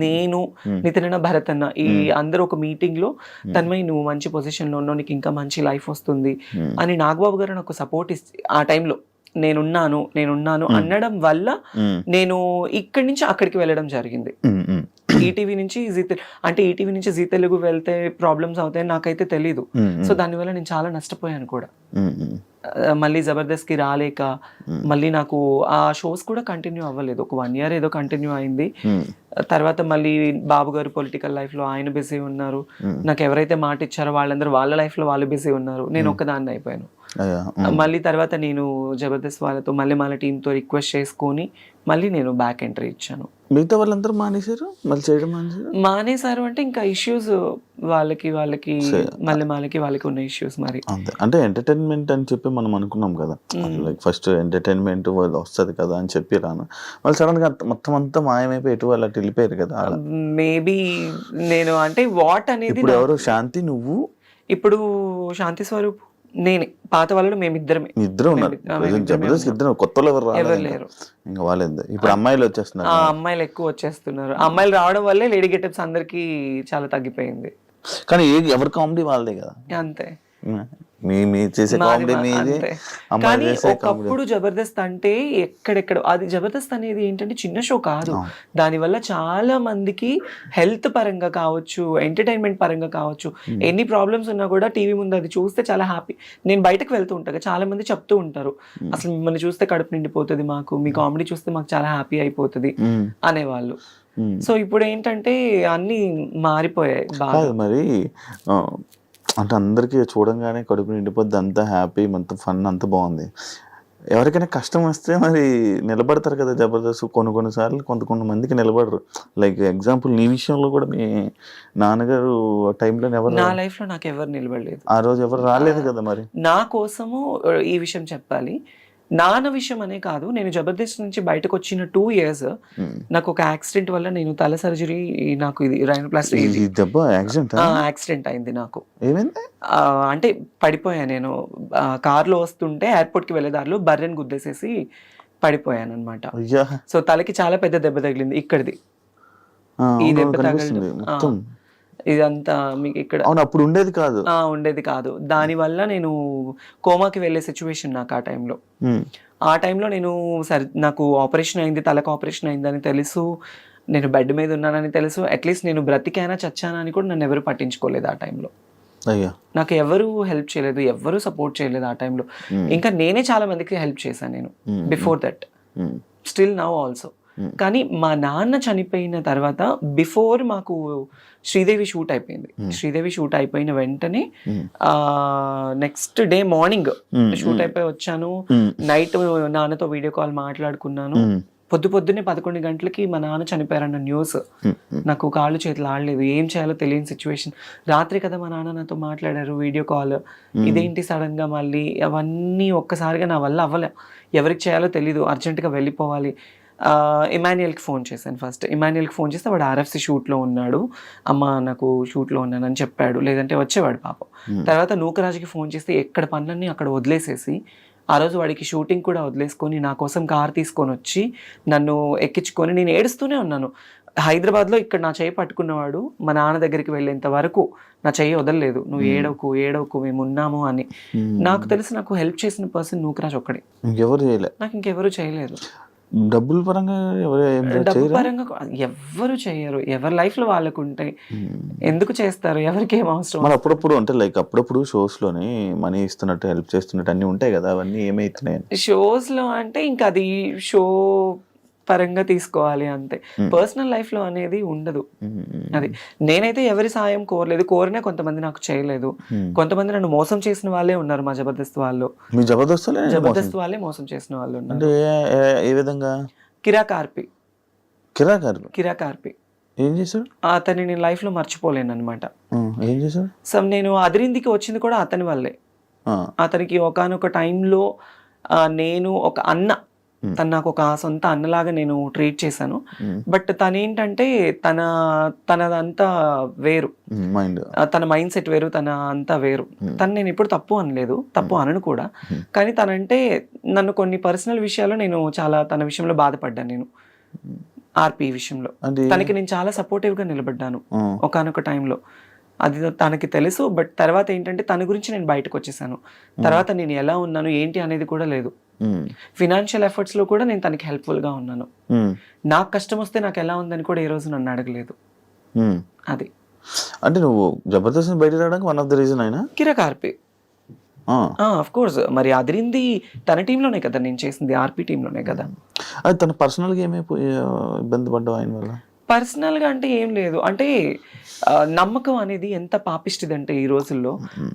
నేను, నితిన్ భరత్ అన్న ఈ అందరూ ఒక మీటింగ్ లో తన్మయ్ నువ్వు మంచి పొజిషన్ లో ఉన్నావు, నీకు ఇంకా మంచి లైఫ్ వస్తుంది అని నాగబాబు గారు నాకు సపోర్ట్ ఆ టైంలో నేనున్నాను అనడం వల్ల నేను ఇక్కడి నుంచి అక్కడికి వెళ్ళడం జరిగింది. ఈటీవీ నుంచి ఈటీవీ నుంచి జీ తెలుగు వెళ్తే ప్రాబ్లమ్స్ అవుతాయని నాకైతే తెలీదు. సో దానివల్ల నేను చాలా నష్టపోయాను కూడా. మళ్ళీ జబర్దస్త్ కి రాలేక మళ్ళీ నాకు ఆ షోస్ కూడా కంటిన్యూ అవ్వలేదు. ఒక 1 year ఏదో కంటిన్యూ అయింది. తర్వాత మళ్ళీ బాబు గారు పొలిటికల్ లైఫ్ లో ఆయన బిజీ ఉన్నారు. నాకు ఎవరైతే మాట ఇచ్చారో వాళ్ళందరూ వాళ్ళ లైఫ్ లో వాళ్ళు బిజీ ఉన్నారు. నేను ఒక్కదాన్ని అయిపోయాను. మళ్ళీ తర్వాత నేను జబర్దస్త్ వాళ్ళతో మళ్ళీ మన టీంతో రిక్వెస్ట్ చేసుకొని మళ్ళీ నేను బ్యాక్ ఎంట్రీ ఇచ్చాను. మిగతా వాళ్ళందరూ మానేశారు, మళ్ళీ చేయడం మానేశారు అంటే ఇంకా ఇష్యూస్ వాళ్ళకి వాళ్ళకి ఉన్న ఇష్యూస్ మరి అంతే. అంటే ఎంటర్టైన్మెంట్ అని చెప్పి మనం అనుకున్నాం కదా, లైక్ ఫస్ట్ ఎంటర్టైన్మెంట్ వస్తుంది కదా అని చెప్పి రాను వాళ్ళు సడన్ గా మొత్తం అంతా మాయమైపోయి ఎటు వాళ్ళు అటు వెళ్ళిపోయారు కదా. మేబీ నేను అంటే వాట్ అనేది ఇప్పుడు ఎవరు శాంతి, నువ్వు, ఇప్పుడు శాంతి స్వరూప్, నేనే. పాత వాళ్ళు మేమిద్దరమే. ఇద్దరు ఉన్నారు జబర్దస్త్, ఇద్దరు. కొత్త వాళ్ళు ఎవరు లేరు. ఇంకా వాళ్ళేంది ఇప్పుడు అమ్మాయిలు వచ్చేస్తున్నారు. అమ్మాయిలు ఎక్కువ వచ్చేస్తున్నారు. అమ్మాయిలు రావడం వల్లే లేడీ గెటప్స్ అందరికి చాలా తగ్గిపోయింది. కానీ ఎవరి కామెడీ వాళ్ళదే కదా. అంతే. మీ చేసే కామెడీ మీది. కానీ ఒకప్పుడు జబర్దస్త్ అంటే ఎక్కడెక్కడ అది జబర్దస్త్ అనేది ఏంటంటే చిన్న షో కాదు. దానివల్ల చాలా మందికి హెల్త్ పరంగా కావచ్చు, ఎంటర్టైన్మెంట్ పరంగా కావచ్చు, ఎన్ని ప్రాబ్లమ్స్ ఉన్నా కూడా టీవీ ముందు అది చూస్తే చాలా హ్యాపీ. నేను బయటకు వెళ్తూ ఉంటాను, చాలా మంది చెప్తూ ఉంటారు అసలు మిమ్మల్ని చూస్తే కడుపు నిండిపోతుంది మాకు, మీ కామెడీ చూస్తే మాకు చాలా హ్యాపీ అయిపోతుంది అనేవాళ్ళు. సో ఇప్పుడు ఏంటంటే అన్ని మారిపోయాయి బాగా. మరి అంటే అందరికీ చూడంగానే కడుపు నిండిపోద్ది, అంతా హ్యాపీ, అంత ఫన్, అంత బాగుంది. ఎవరికైనా కష్టం వస్తే మరి నిలబడతారు కదా జబర్దస్త్. కొన్నిసార్లు కొంతమందికి నిలబడరు. లైక్ ఎగ్జాంపుల్ నీ విషయంలో కూడా మీ నాన్నగారు టైంలో ఎవరు, నా లైఫ్ లో నాకు ఎవరు నిలబడలేదు. ఆ రోజు ఎవరు రాలేదు కదా. మరి నా కోసము ఈ విషయం చెప్పాలి, నాన్న విషయం అనే కాదు, నేను జబర్దస్త్ నుంచి బయటకు వచ్చిన 2 years నాకు ఒక యాక్సిడెంట్ వల్ల నేను తల సర్జరీ, నాకు ఇది రైనోప్లాస్టీ యాక్సిడెంట్ అయింది. నాకు అంటే పడిపోయా. నేను కార్లో వస్తుంటే ఎయిర్పోర్ట్ కి వెళ్ళే దారిలో బర్రెని గుద్దేసేసి పడిపోయాను అనమాట. సో తలకి చాలా పెద్ద దెబ్బ తగిలింది. ఇక్కడిది ఈ దెబ్బ తగలడం ఇదంతా మీకు ఇక్కడ అప్పుడు ఉండేది కాదు. దానివల్ల నేను కోమాకి వెళ్ళే సిచ్యువేషన్ నాకు ఆ టైంలో. ఆ టైంలో నేను నాకు ఆపరేషన్ అయింది, తలకు ఆపరేషన్ అయిందని తెలుసు, నేను బెడ్ మీద ఉన్నానని తెలుసు. అట్లీస్ట్ నేను బ్రతికైనా చచ్చానా అని కూడా నన్ను ఎవరు పట్టించుకోలేదు ఆ టైంలో. నాకు ఎవరు హెల్ప్ చేయలేదు, ఎవరు సపోర్ట్ చేయలేదు ఆ టైంలో. ఇంకా నేనే చాలా మందికి హెల్ప్ చేశాను నేను before that, still now also. కానీ మా నాన్న చనిపోయిన తర్వాత బిఫోర్ మాకు శ్రీదేవి షూట్ అయిపోయింది. శ్రీదేవి షూట్ అయిపోయిన వెంటనే నెక్స్ట్ డే మార్నింగ్ షూట్ అయిపోయి వచ్చాను. నైట్ నాన్నతో వీడియో కాల్ మాట్లాడుకున్నాను. పొద్దున్నే 11 గంటలకి మా నాన్న చనిపోయారన్న న్యూస్. నాకు కాళ్ళు చేతులు ఆడలేదు, ఏం చేయాలో తెలియని సిచ్యువేషన్. రాత్రి కదా మా నాన్న నాతో మాట్లాడారు వీడియో కాల్. ఇదేంటి సడన్ గా మళ్ళీ అవన్నీ ఒక్కసారిగా నా వల్ల అవ్వలే. ఎవరికి చేయాలో తెలీదు, అర్జెంటుగా వెళ్ళిపోవాలి. ఇమాన్యుయల్కి ఫోన్ చేశాను. ఫస్ట్ ఇమాన్యుయల్కి ఫోన్ చేస్తే వాడు ఆర్ఎఫ్సి షూట్లో ఉన్నాడు, అమ్మ నాకు షూట్లో ఉన్నానని చెప్పాడు, లేదంటే వచ్చేవాడు పాపం. తర్వాత నూకరాజుకి ఫోన్ చేస్తే ఎక్కడ పనులన్నీ అక్కడ వదిలేసేసి ఆ రోజు వాడికి షూటింగ్ కూడా వదిలేసుకొని నా కోసం కార్ తీసుకొని వచ్చి నన్ను ఎక్కించుకొని నేను ఏడుస్తూనే ఉన్నాను. హైదరాబాద్లో ఇక్కడ నా చెయ్యి పట్టుకున్నవాడు మా నాన్న దగ్గరికి వెళ్ళేంత వరకు నా చెయ్యి వదలలేదు. నువ్వు ఏడవకు మేము ఉన్నాము అని. నాకు తెలిసి నాకు హెల్ప్ చేసిన పర్సన్ నూకరాజు ఒక్కడే, నాకు ఇంకెవరు చేయలేదు. డబ్బుల పరంగా ఎవ్వరు చేయరు. ఎవరి లైఫ్ లో వాళ్ళకు ఉంటాయి, ఎందుకు చేస్తారు, ఎవరికి ఏం అవసరం. మరి అప్పుడప్పుడు అంటే లైక్ అప్పుడప్పుడు షోస్ లోని మనీ ఇస్తున్నట్టు, హెల్ప్ చేస్తున్నట్టు అన్ని ఉంటాయి కదా, అవన్నీ ఏమైతున్నాయి షోస్ లో? అంటే ఇంకా అది షో పరంగా తీసుకోవాలి అంతే. పర్సనల్ లైఫ్ లో అనేది ఉండదు. అది నేనైతే ఎవరి సాయం కోరలేదు, కోరినా కొంతమంది నాకు చేయలేదు. కొంతమంది నన్ను మోసం చేసిన వాళ్ళే ఉన్నారు మా జబర్దస్త్ వాళ్ళు. మీ జబర్దస్త్ వాళ్ళే మోసం చేసిన వాళ్ళు ఉన్నారు. అంటే ఏ విధంగా? కిరాకార్పి ఏం చేశాడు అతన్ని నేను లైఫ్ లో మర్చిపోలేను అనమాట. ఏం చేశాడు? సో నేను అదిరిందికి వచ్చింది కూడా అతని వల్లే. అతనికి ఒకానొక టైంలో నేను ఒక అన్న, తను నాకు ఒక సొంత అన్నలాగా నేను ట్రీట్ చేశాను. బట్ తనేంటంటే తనదంతా వేరు, తన మైండ్ సెట్ వేరు, తన అంతా వేరు. తను నేను ఎప్పుడు తప్పు అనలేదు, తప్పు అనను కూడా. కానీ తనంటే నన్ను కొన్ని పర్సనల్ విషయాల్లో నేను చాలా తన విషయంలో బాధపడ్డాను. నేను ఆర్పి విషయంలో తనకి నేను చాలా సపోర్టివ్ గా నిలబడ్డాను ఒకానొక టైంలో. అది తనకి తెలుసు. బట్ తర్వాత ఏంటంటే తన గురించి నేను బయటకు వచ్చేసాను. తర్వాత నేను ఎలా ఉన్నాను ఏంటి అనేది కూడా లేదు. ఫినాన్షియల్ ఎఫర్ట్స్ లో కూడా నేను తనకి హెల్ప్ఫుల్ గా ఉన్నాను. నాకు కష్టం వస్తే నాకు ఎలా ఉందని కూడా ఈ రోజు నన్ను అడగలేదు. అది అంటే నువ్వు జబర్దస్త్ బయట రావడానికి వన్ ఆఫ్ ద రీజన్ అయినా కిరాకార్పి. ఆఫ్ కోర్స్, మరి అదిరింది తన టీంలోనే కదా నేను చేసింది, ఆర్పి టీంలోనే కదా. అది తన పర్సనల్ గా ఏమైపోయి ఇబ్బంది పడ్డావు ఆయన వల్ల? పర్సనల్ గా అంటే ఏం లేదు. అంటే నమ్మకం అనేది ఎంత పాపిష్టిది అంటే ఈ రోజుల్లో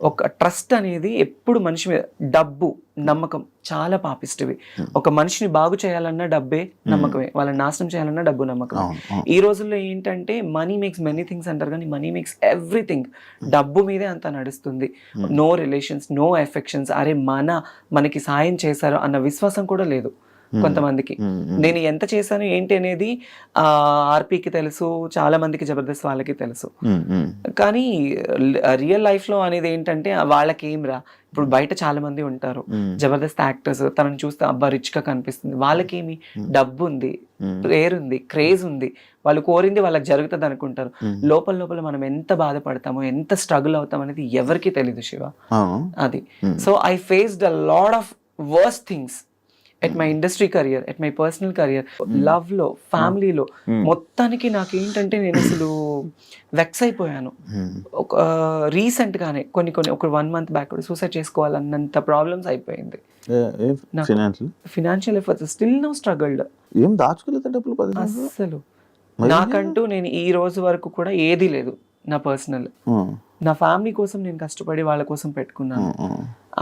ఒక ట్రస్ట్ అనేది ఎప్పుడు మనిషి మీద, డబ్బు నమ్మకం చాలా పాపిష్టివి. ఒక మనిషిని బాగు చేయాలన్నా డబ్బే నమ్మకమే, వాళ్ళని నాశనం చేయాలన్నా డబ్బు నమ్మకం. ఈ రోజుల్లో ఏంటంటే మనీ మేక్స్ మెనీ థింగ్స్ అంటారు, కానీ మనీ మేక్స్ ఎవ్రీథింగ్. డబ్బు మీదే అంత నడుస్తుంది. No relations, no affections. అరే మనకి సాయం చేశారు అన్న విశ్వాసం కూడా లేదు కొంతమందికి. నేను ఎంత చేశాను ఏంటి అనేది ఆర్పీకి తెలుసు, చాలా మందికి జబర్దస్త్ వాళ్ళకి తెలుసు. కానీ రియల్ లైఫ్ లో అనేది ఏంటంటే వాళ్ళకి ఏం రా, ఇప్పుడు బయట చాలా మంది ఉంటారు జబర్దస్త్ యాక్టర్స్, తనని చూస్తే అబ్బా రిచ్ గా కనిపిస్తుంది. వాళ్ళకేమి డబ్బు ఉంది, పేరు ఉంది, క్రేజ్ ఉంది, వాళ్ళు కోరింది వాళ్ళకి జరుగుతుంది అనుకుంటారు. లోపల మనం ఎంత బాధపడతామో, ఎంత స్ట్రగుల్ అవుతాం అనేది ఎవరికి తెలీదు శివ. అది so I faced a lot of worst things at my industry career, at my personal career, love లో, ఫ్యామిలీలో. మొత్తానికి నాకేంటంటే నేను అసలు వెక్స్ అయిపోయాను. ఒక రీసెంట్ గానే ఒక 1 month బ్యాక్ సూసైడ్ చేసుకోవాలన్నంత ప్రాబ్లమ్స్ అయిపోయింది. Financial efforts still no struggled. ఏం దాచుకోలేదు డబ్బులు అసలు. నాకంటూ నేను ఈ రోజు వరకు కూడా ఏది లేదు నా పర్సనల్. నా ఫ్యామిలీ కోసం నేను కష్టపడి వాళ్ళ కోసం పెట్టుకున్నాను.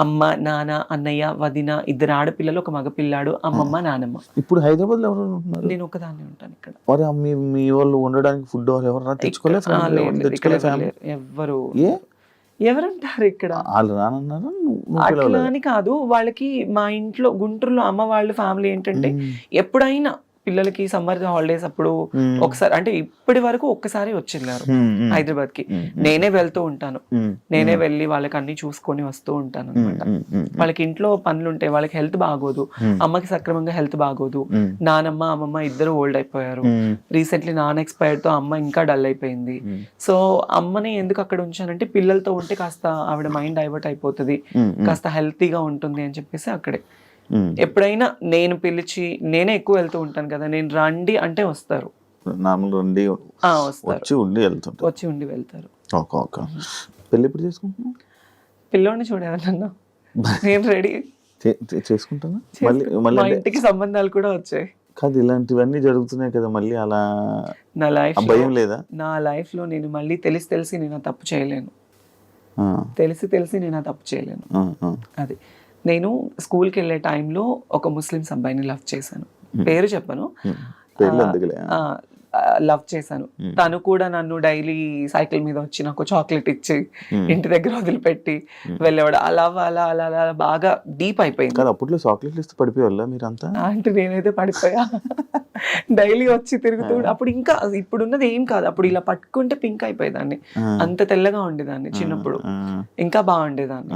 అమ్మ, నాన్న, అన్నయ్య, వదిన, 2 ఆడపిల్లలు, 1 మగపిల్లాడు, అమ్మమ్మ, నానమ్మ. ఇప్పుడు హైదరాబాద్ లో ఎవరు ఉంటున్నారు? నేను ఒకదాన్ని ఉంటాను ఇక్కడ. మరి మీ వాళ్ళు ఉండడానికి ఫుడ్ ఎవరు తెచ్చుకోలేదు? ఎవరుంటారు ఇక్కడ? అట్లా అని కాదు, వాళ్ళకి మా ఇంట్లో గుంటూరులో అమ్మ వాళ్ళ ఫ్యామిలీ ఏంటంటే ఎప్పుడైనా పిల్లలకి సమ్మర్ హాలిడేస్ అప్పుడు ఒకసారి, అంటే ఇప్పటి వరకు ఒక్కసారి వచ్చేళ్ళారు హైదరాబాద్ కి. నేనే వెళ్తూ ఉంటాను, నేనే వెళ్ళి వాళ్ళకి అన్ని చూసుకొని వస్తూ ఉంటాను అనమాట. వాళ్ళకి ఇంట్లో పనులు ఉంటాయి, వాళ్ళకి హెల్త్ బాగోదు, అమ్మకి సక్రమంగా హెల్త్ బాగోదు. నానమ్మ, అమ్మమ్మ ఇద్దరు ఓల్డ్ అయిపోయారు. రీసెంట్లీ నాన్న ఎక్స్పైర్డ్ తో అమ్మ ఇంకా డల్ అయిపోయింది. సో అమ్మని ఎందుకు అక్కడ ఉంచానంటే పిల్లలతో ఉంటే కాస్త ఆవిడ మైండ్ డైవర్ట్ అయిపోతుంది, కాస్త హెల్తీగా ఉంటుంది అని చెప్పేసి అక్కడే. ఎప్పుడైనా నేను పిలిచి, నేనే ఎక్కువ వెళ్తూ ఉంటాను కదా, నేను రండి అంటే వస్తారు. వచ్చి ఉండి వెళ్తారు. పెళ్లి ఎప్పుడు చేసుకుంటున్నావు? పిల్లోని చూడాలన్నా నేను రెడీ చేసుకుంటాను. మా ఇంటికి సంబంధాలు కూడా వచ్చాయి. కాదు, ఇలాంటివన్నీ జరుగుతున్నాయి కదా, మళ్ళీ అలా నా లైఫ్ భయం లేదా? నా లైఫ్ లో నేను మళ్ళీ తెలిసి నేను ఆ తప్పు చేయలేను. తెలిసి నేను ఆ తప్పు చేయలేను. అది నేను స్కూల్కి వెళ్ళే టైంలో ఒక ముస్లిమ్స్ అబ్బాయిని లవ్ చేశాను. పేరు చెప్పను, లవ్ చేశాను. తను కూడా నన్ను డైలీ సైకిల్ మీద వచ్చి నాకు చాక్లెట్ ఇచ్చి ఇంటి దగ్గర వదిలిపెట్టి వెళ్ళేవాడు. అలా అలా అలా అలా బాగా డీప్ అయిపోయింది. అప్పట్లో చాక్లెట్లు ఇస్తే పడిపోయేవాళ్ళ మీరంతా? అంటే నేనైతే పడిపోయా. డైలీ వచ్చి తిరుగుతూ, అప్పుడు ఇంకా ఇప్పుడున్నది ఏం కాదు, అప్పుడు ఇలా పట్టుకుంటే పింక్ అయిపోయేదాన్ని, అంత తెల్లగా ఉండేదాన్ని చిన్నప్పుడు, ఇంకా బాగుండేదాన్ని.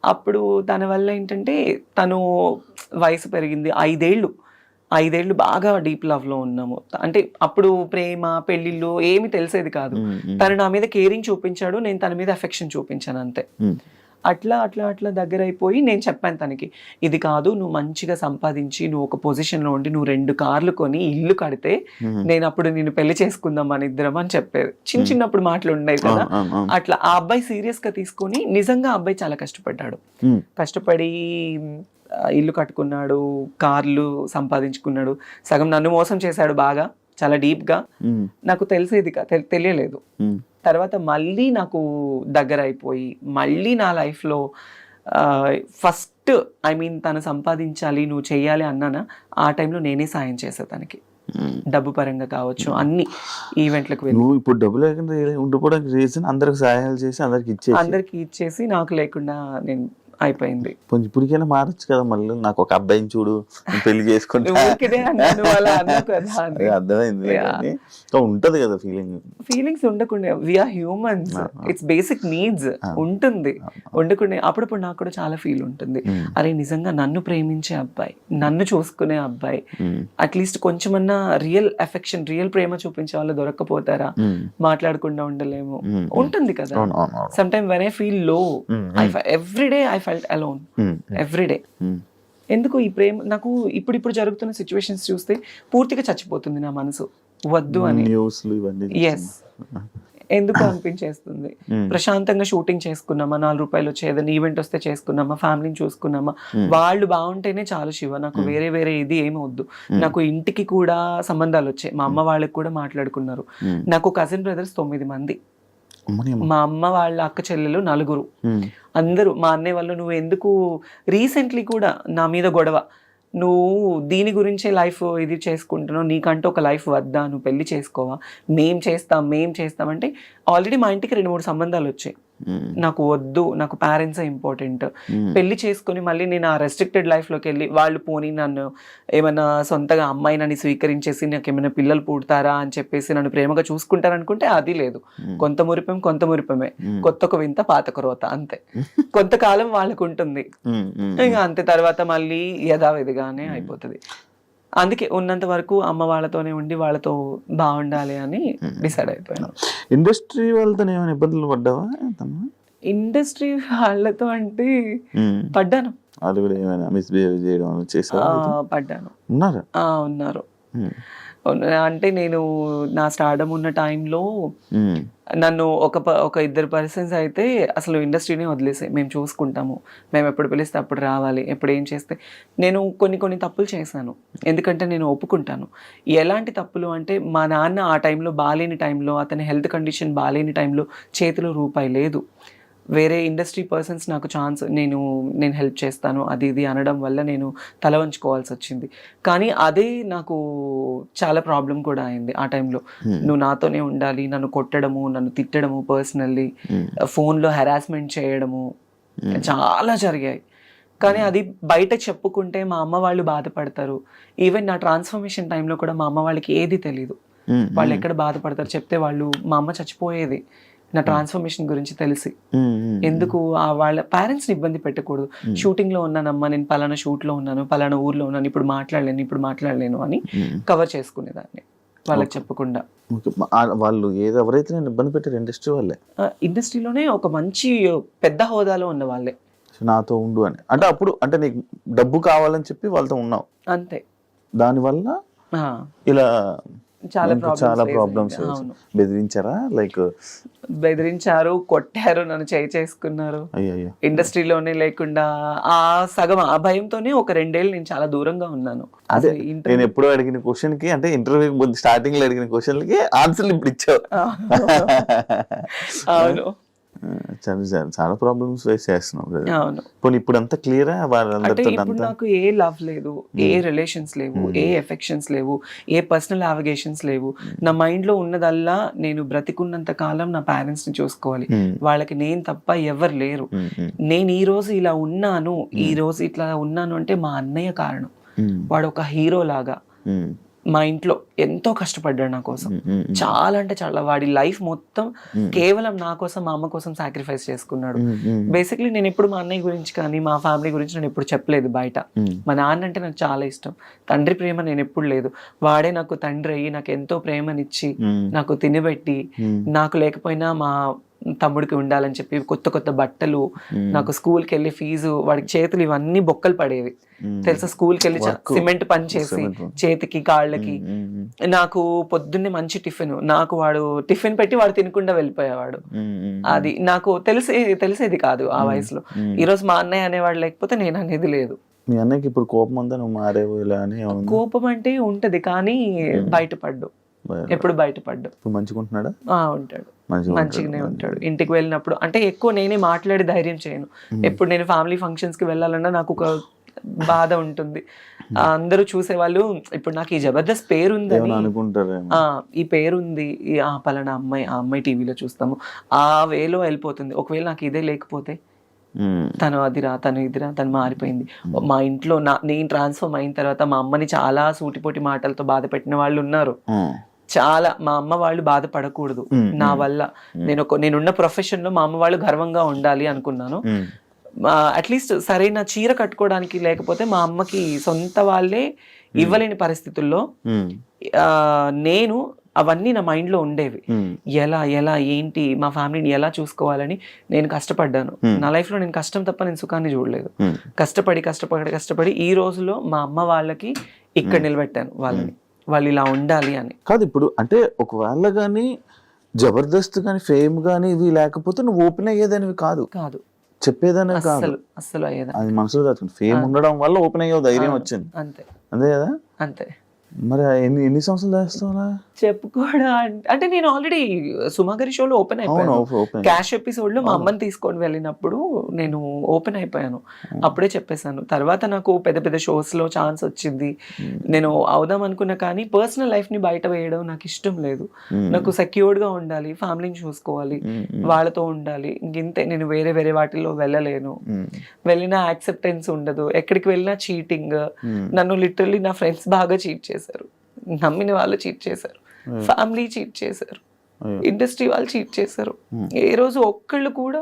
అప్పుడు తన వల్ల ఏంటంటే తను వయసు పెరిగింది, 5 ఏళ్ళు బాగా డీప్ లవ్ లో ఉన్నాము. అంటే అప్పుడు ప్రేమ, పెళ్లిళ్ళు ఏమి తెలిసేది కాదు. తను నా మీద కేరింగ్ చూపించాడు, నేను తన మీద అఫెక్షన్ చూపించాను అంతే. అట్లా అట్లా అట్లా దగ్గర అయిపోయి నేను చెప్పాను తనకి, ఇది కాదు, నువ్వు మంచిగా సంపాదించి నువ్వు ఒక పొజిషన్ లో ఉండి నువ్వు 2 కార్లు కొని ఇల్లు కడితే నేను అప్పుడు నేను పెళ్లి చేసుకుందాం మన ఇద్దరం అని చెప్పేది. చిన్నప్పుడు మాటలు ఉండేవి కదా. అట్లా ఆ అబ్బాయి సీరియస్ గా తీసుకొని, నిజంగా ఆ అబ్బాయి చాలా కష్టపడ్డాడు. కష్టపడి ఇల్లు కట్టుకున్నాడు, కార్లు సంపాదించుకున్నాడు, సగం నన్ను మోసం చేశాడు బాగా, చాలా డీప్గా. నాకు తెలిసేది తెలియలేదు. తర్వాత మళ్ళీ నాకు దగ్గర అయిపోయి మళ్ళీ నా లైఫ్లో ఫస్ట్ తను సంపాదించాలి, నువ్వు చెయ్యాలి అన్నానా, ఆ టైంలో నేనే సాయం చేసా తనకి, డబ్బు పరంగా కావచ్చు, అన్ని ఈవెంట్లకు వెళ్ళి. నువ్వు ఇప్పుడు డబ్బు లేకుండా ఉండిపోవడానికి రీజన్ అందరికి సహాయాలు చేసి అందరికి ఇచ్చేసి నాకు లేకుండా నేను అయిపోయింది. ఇప్పటికైనా మారచ్చు కదా, మళ్ళీ నాకు ఒక అబ్బాయిని చూడు, పెళ్లి చేసుకుంటే అర్థమైంది. ఉంటది కదా ఫీలింగ్స్ ఉండకుండా, we are humans, it's basic needs ఉంటుంది. ఉండకుండా అప్పుడప్పుడు నాకు కూడా చాలా ఫీల్ ఉంటుంది, అరే నిజంగా నన్ను ప్రేమించే అబ్బాయి, నన్ను చూసుకునే అబ్బాయి, అట్లీస్ట్ కొంచెమన్నా రియల్ ఎఫెక్షన్, రియల్ ప్రేమ చూపించే వాళ్ళు దొరక్కపోతారా, మాట్లాడకుండా ఉండలేము, ఉంటుంది కదా. Some time when I feel low, everyday I felt alone, everyday. ఎందుకు ఈ ప్రేమ నాకు ఇప్పుడు జరుగుతున్న సిచ్యువేషన్స్ చూస్తే పూర్తిగా చచ్చిపోతుంది నా మనసు, వద్దు అని. ఎస్, ఎందుకు అనిపించేస్తుంది. ప్రశాంతంగా షూటింగ్ చేసుకున్నామా, 4 రూపాయలు వచ్చే ఏదైనా ఈవెంట్ వస్తే చేసుకున్నామా, ఫ్యామిలీని చూసుకున్నామా, వాళ్ళు బాగుంటేనే చాలు శివ, నాకు వేరే ఇది ఏమి వద్దు. నాకు ఇంటికి కూడా సంబంధాలు వచ్చాయి, మా అమ్మ వాళ్ళకి కూడా మాట్లాడుకున్నారు. నాకు కజిన్ బ్రదర్స్ 9 మంది, మా అమ్మ వాళ్ళ అక్క చెల్లెలు 4, అందరూ. మా అన్నయ్య వాళ్ళు, నువ్వు ఎందుకు రీసెంట్లీ కూడా నా మీద గొడవ, నువ్వు దీని గురించే లైఫ్ ఇది చేసుకుంటున్నావు, నీకంటూ ఒక లైఫ్ వద్దా, నువ్వు పెళ్లి చేసుకోవా, మేం చేస్తాం అంటే ఆల్రెడీ మా ఇంటికి 2-3 సంబంధాలు వచ్చాయి. నాకు వద్దు, నాకు పేరెంట్సే ఇంపార్టెంట్. పెళ్లి చేసుకుని మళ్ళీ నేను ఆ రెస్ట్రిక్టెడ్ లైఫ్లోకి వెళ్ళి వాళ్ళు పోనీ నన్ను ఏమైనా సొంతగా అమ్మాయి నన్ను స్వీకరించేసి నాకు ఏమైనా పిల్లలు పుడతారా అని చెప్పేసి నన్ను ప్రేమగా చూసుకుంటారనుకుంటే అది లేదు. కొంత మురిపమే, కొత్తకు వింత పాతకు రోత, అంతే. కొంతకాలం వాళ్ళకు ఉంటుంది, ఇంకా అంతే. తర్వాత మళ్ళీ యథావిధిగానే అయిపోతుంది. అందుకే ఉన్నంత వరకు అమ్మ వాళ్ళతోనే ఉండి వాళ్ళతో బాగుండాలి అని డిసైడ్ అయిపోయాను. ఇండస్ట్రీ వాళ్ళతో ఏమైనా ఇబ్బందులు పడ్డావా? ఇండస్ట్రీ వాళ్ళతో అంటే పడ్డాను. వాళ్ళు కూడా ఏమైనా మిస్బిహేవ్ చేయడం చేశారా? పడ్డాను. ఉన్నారు. అంటే నేను నా స్టార్డమ్ ఉన్న టైంలో నన్ను ఒక 2 పర్సన్స్ అయితే అసలు ఇండస్ట్రీనే వదిలేసాయి, మేము చూసుకుంటాము, మేము ఎప్పుడు పిలిస్తే అప్పుడు రావాలి, ఎప్పుడు ఏం చేస్తే. నేను కొన్ని తప్పులు చేశాను, ఎందుకంటే నేను ఒప్పుకుంటాను. ఎలాంటి తప్పులు అంటే, మా నాన్న ఆ టైంలో బాగాలేని టైంలో, అతని హెల్త్ కండిషన్ బాగాలేని టైంలో చేతిలో రూపాయి లేదు. వేరే ఇండస్ట్రీ పర్సన్స్ నాకు ఛాన్స్, నేను హెల్ప్ చేస్తాను అది ఇది అనడం వల్ల నేను తల వంచుకోవాల్సి వచ్చింది. కానీ అదే నాకు చాలా ప్రాబ్లం కూడా అయింది ఆ టైంలో. నువ్వు నాతోనే ఉండాలి, నన్ను కొట్టడము, నన్ను తిట్టడము, పర్సనల్లీ ఫోన్లో హెరాస్మెంట్ చేయడము చాలా జరిగాయి. కానీ అది బయట చెప్పుకుంటే మా అమ్మ వాళ్ళు బాధపడతారు. ఈవెన్ నా ట్రాన్స్ఫర్మేషన్ టైంలో కూడా మా అమ్మ వాళ్ళకి ఏది తెలీదు, వాళ్ళు ఎక్కడ బాధపడతారు చెప్తే. వాళ్ళు, మా అమ్మ చచ్చిపోయేది నా ట్రాన్స్ఫర్మేషన్ గురించి తెలిసి. ఎందుకు వాళ్ళ పేరెంట్స్ని ఇబ్బంది పెట్టకూడదు. షూటింగ్లో ఉన్నానమ్మా, నేను పలానా షూట్లో ఉన్నాను, పలానా ఊర్లో ఉన్నాను, ఇప్పుడు మాట్లాడలేను అని కవర్ చేసుకునేదాన్ని వాళ్ళకి చెప్పకుండా. వాళ్ళు ఎవరైతే నేను ఇబ్బంది పెట్టారు ఇండస్ట్రీ వాళ్ళే, ఇండస్ట్రీలోనే ఒక మంచి పెద్ద హోదాలో ఉన్న వాళ్ళే నాతో ఉండు అని. అంటే అప్పుడు అంటే నీకు డబ్బు కావాలని చెప్పి వాళ్ళతో ఉన్నావు అంతే, దానివల్ల ఇలా చాలా ప్రాబ్లమ్స్. బెదిరించారా? బెదిరించారు, కొట్టారు, నన్ను చేసుకున్నారు. ఇండస్ట్రీలోనే లేకుండా ఆ సగం ఆ భయంతోనే ఒక 2 ఏళ్ళు నేను చాలా దూరంగా ఉన్నాను. అదే నేను ఎప్పుడో అడిగిన క్వశ్చన్ కి, అంటే ఇంటర్వ్యూ స్టార్టింగ్ లో అడిగిన క్వశ్చన్లకి ఆన్సర్లు ఇప్పుడు ఇచ్చావు. అవును, చాలా ప్రాబ్లమ్స్ ఫేస్ చేస్తున్నావు. ఇప్పుడు అంతా క్లియరా? అంటే ఇప్పుడు నాకు ఏ లవ్ లేదు, ఏ రిలేషన్స్ లేవు, ఏ ఎఫెక్షన్స్ లేవు, ఏ పర్సనల్ అవిగేషన్స్ లేవు. నా మైండ్ లో ఉన్నదల్లా నేను బ్రతికున్నంత కాలం నా పేరెంట్స్ ని చూసుకోవాలి, వాళ్ళకి నేను తప్ప ఎవరు లేరు. నేను ఈ రోజు ఇలా ఉన్నాను, ఈ రోజు ఇట్లా ఉన్నాను అంటే మా అన్నయ్య కారణం. వాడు ఒక హీరో లాగా మా ఇంట్లో ఎంతో కష్టపడ్డాడు నా కోసం, చాలా అంటే చాలా. వాడి లైఫ్ మొత్తం కేవలం నా కోసం, మా అమ్మ కోసం సాక్రిఫైస్ చేసుకున్నాడు. బేసిక్లీ నేను ఎప్పుడు మా అన్నయ్య గురించి కానీ మా ఫ్యామిలీ గురించి నేను ఎప్పుడు చెప్పలేదు బయట. మా నాన్న అంటే నాకు చాలా ఇష్టం, తండ్రి ప్రేమ నేను ఎప్పుడు లేదు. వాడే నాకు తండ్రి అయ్యి నాకు ఎంతో ప్రేమనిచ్చి, నాకు తినబెట్టి, నాకు లేకపోయినా మా తమ్ముడికి ఉండాలని చెప్పి కొత్త బట్టలు, నాకు స్కూల్కి వెళ్ళి ఫీజు, వాడికి చేతులు ఇవన్నీ బొక్కలు పడేవి తెలుసా. స్కూల్కి వెళ్ళి సిమెంట్ పని చేసి చేతికి కాళ్ళకి, నాకు పొద్దున్నే మంచి టిఫిన్, నాకు వాడు టిఫిన్ పెట్టి వాడు తినకుండా వెళ్ళిపోయేవాడు. అది నాకు తెలిసేది కాదు ఆ వయసులో. ఈరోజు మా అన్నయ్య అనేవాడు లేకపోతే నేను అనేది లేదు. మీ అన్నయ్యకి ఇప్పుడు కోపం ఉందా నువ్వు మారేవు ఇలా అని ఏమన్నా? కోపం అంటే ఉంటది కానీ బయటపడ్డు, ఎప్పుడు బయటపడ్డు. ఇప్పుడు మంచిగుంటున్నాడా? ఉంటాడు, మంచిగా మంచిగానే ఉంటాడు. ఇంటికి వెళ్ళినప్పుడు అంటే ఎక్కువ నేనే మాట్లాడి ధైర్యం చేయను. ఎప్పుడు నేను ఫ్యామిలీ ఫంక్షన్స్ కి వెళ్ళాలన్నా నాకు ఒక బాధ ఉంటుంది. అందరూ చూసేవాళ్ళు ఇప్పుడు నాకు ఈ జబర్దస్త్ పేరు ఉందని అనుకుంటారు. ఈ పేరు ఉంది, ఆ పలానా అమ్మాయి, ఆ అమ్మాయి టీవీలో చూస్తాము, ఆ వేలో వెళ్ళిపోతుంది. ఒకవేళ నాకు ఇదే లేకపోతే తను అదిరా, తను ఇదిరా, తను మారిపోయింది. మా ఇంట్లో నేను ట్రాన్స్ఫర్మ్ అయిన తర్వాత మా అమ్మని చాలా సూటిపోటి మాటలతో బాధ పెట్టిన వాళ్ళు ఉన్నారు. చాలా మా అమ్మ వాళ్ళు బాధపడకూడదు నా వల్ల. నేనున్న ప్రొఫెషన్ లో మా అమ్మ వాళ్ళు గర్వంగా ఉండాలి అనుకున్నాను. అట్లీస్ట్ సరైన చీర కట్టుకోవడానికి లేకపోతే మా అమ్మకి సొంత వాళ్ళే ఇవ్వలేని పరిస్థితుల్లో నేను అవన్నీ నా మైండ్ లో ఉండేవి. ఎలా ఏంటి మా ఫ్యామిలీని ఎలా చూసుకోవాలని నేను కష్టపడ్డాను. నా లైఫ్ లో నేను కష్టం తప్ప నేను సుఖాన్ని చూడలేదు. కష్టపడి ఈ రోజులో మా అమ్మ వాళ్ళకి ఇక్కడ నిలబెట్టాను వాళ్ళని, వాళ్ళు ఇలా ఉండాలి అని. కాదు ఇప్పుడు అంటే ఒకవేళ కానీ జబర్దస్త్ కానీ ఫేమ్ కానీ ఇవి లేకపోతే నువ్వు ఓపెన్ అయ్యేదానివి కాదు, చెప్పేదానే కాదు, అస్సలు అయ్యేదా. అది మనసులో దాచుకుంది. ఫేమ్ ఉండడం వల్ల ఓపెన్ అయ్యే ధైర్యం వచ్చింది. అంతే కదా. అంతే. మరి ఎన్ని సంవత్సరాలు చేస్తావా చెప్పుకోవడం అంటే నేను ఆల్రెడీ సుమాగరి షోలో ఓపెన్ అయిపోయాను. క్యాష్ ఎపిసోడ్ లో మా అమ్మని తీసుకొని వెళ్ళినప్పుడు నేను ఓపెన్ అయిపోయాను. అప్పుడే చెప్పేశాను. తర్వాత నాకు పెద్ద పెద్ద షోస్ లో ఛాన్స్ వచ్చింది, నేను అవుదాం అనుకున్నా. కానీ పర్సనల్ లైఫ్ ని బయట వేయడం నాకు ఇష్టం లేదు. నాకు సెక్యూర్డ్ గా ఉండాలి, ఫ్యామిలీని చూసుకోవాలి, వాళ్ళతో ఉండాలి. ఇంతే, నేను వేరే వేరే వాటిల్లో వెళ్ళలేను. వెళ్ళినా యాక్సెప్టెన్స్ ఉండదు, ఎక్కడికి వెళ్ళినా చీటింగ్. నన్ను లిటరల్లీ నా ఫ్రెండ్స్ బాగా చీట్ చేశారు, నమ్మిన వాళ్ళు చీట్ చేశారు, ఫ్యామిలీ చీట్ చేశారు, ఇండస్ట్రీ వాళ్ళు చీట్ చేశారు. ఏ రోజు ఒక్కళ్ళు కూడా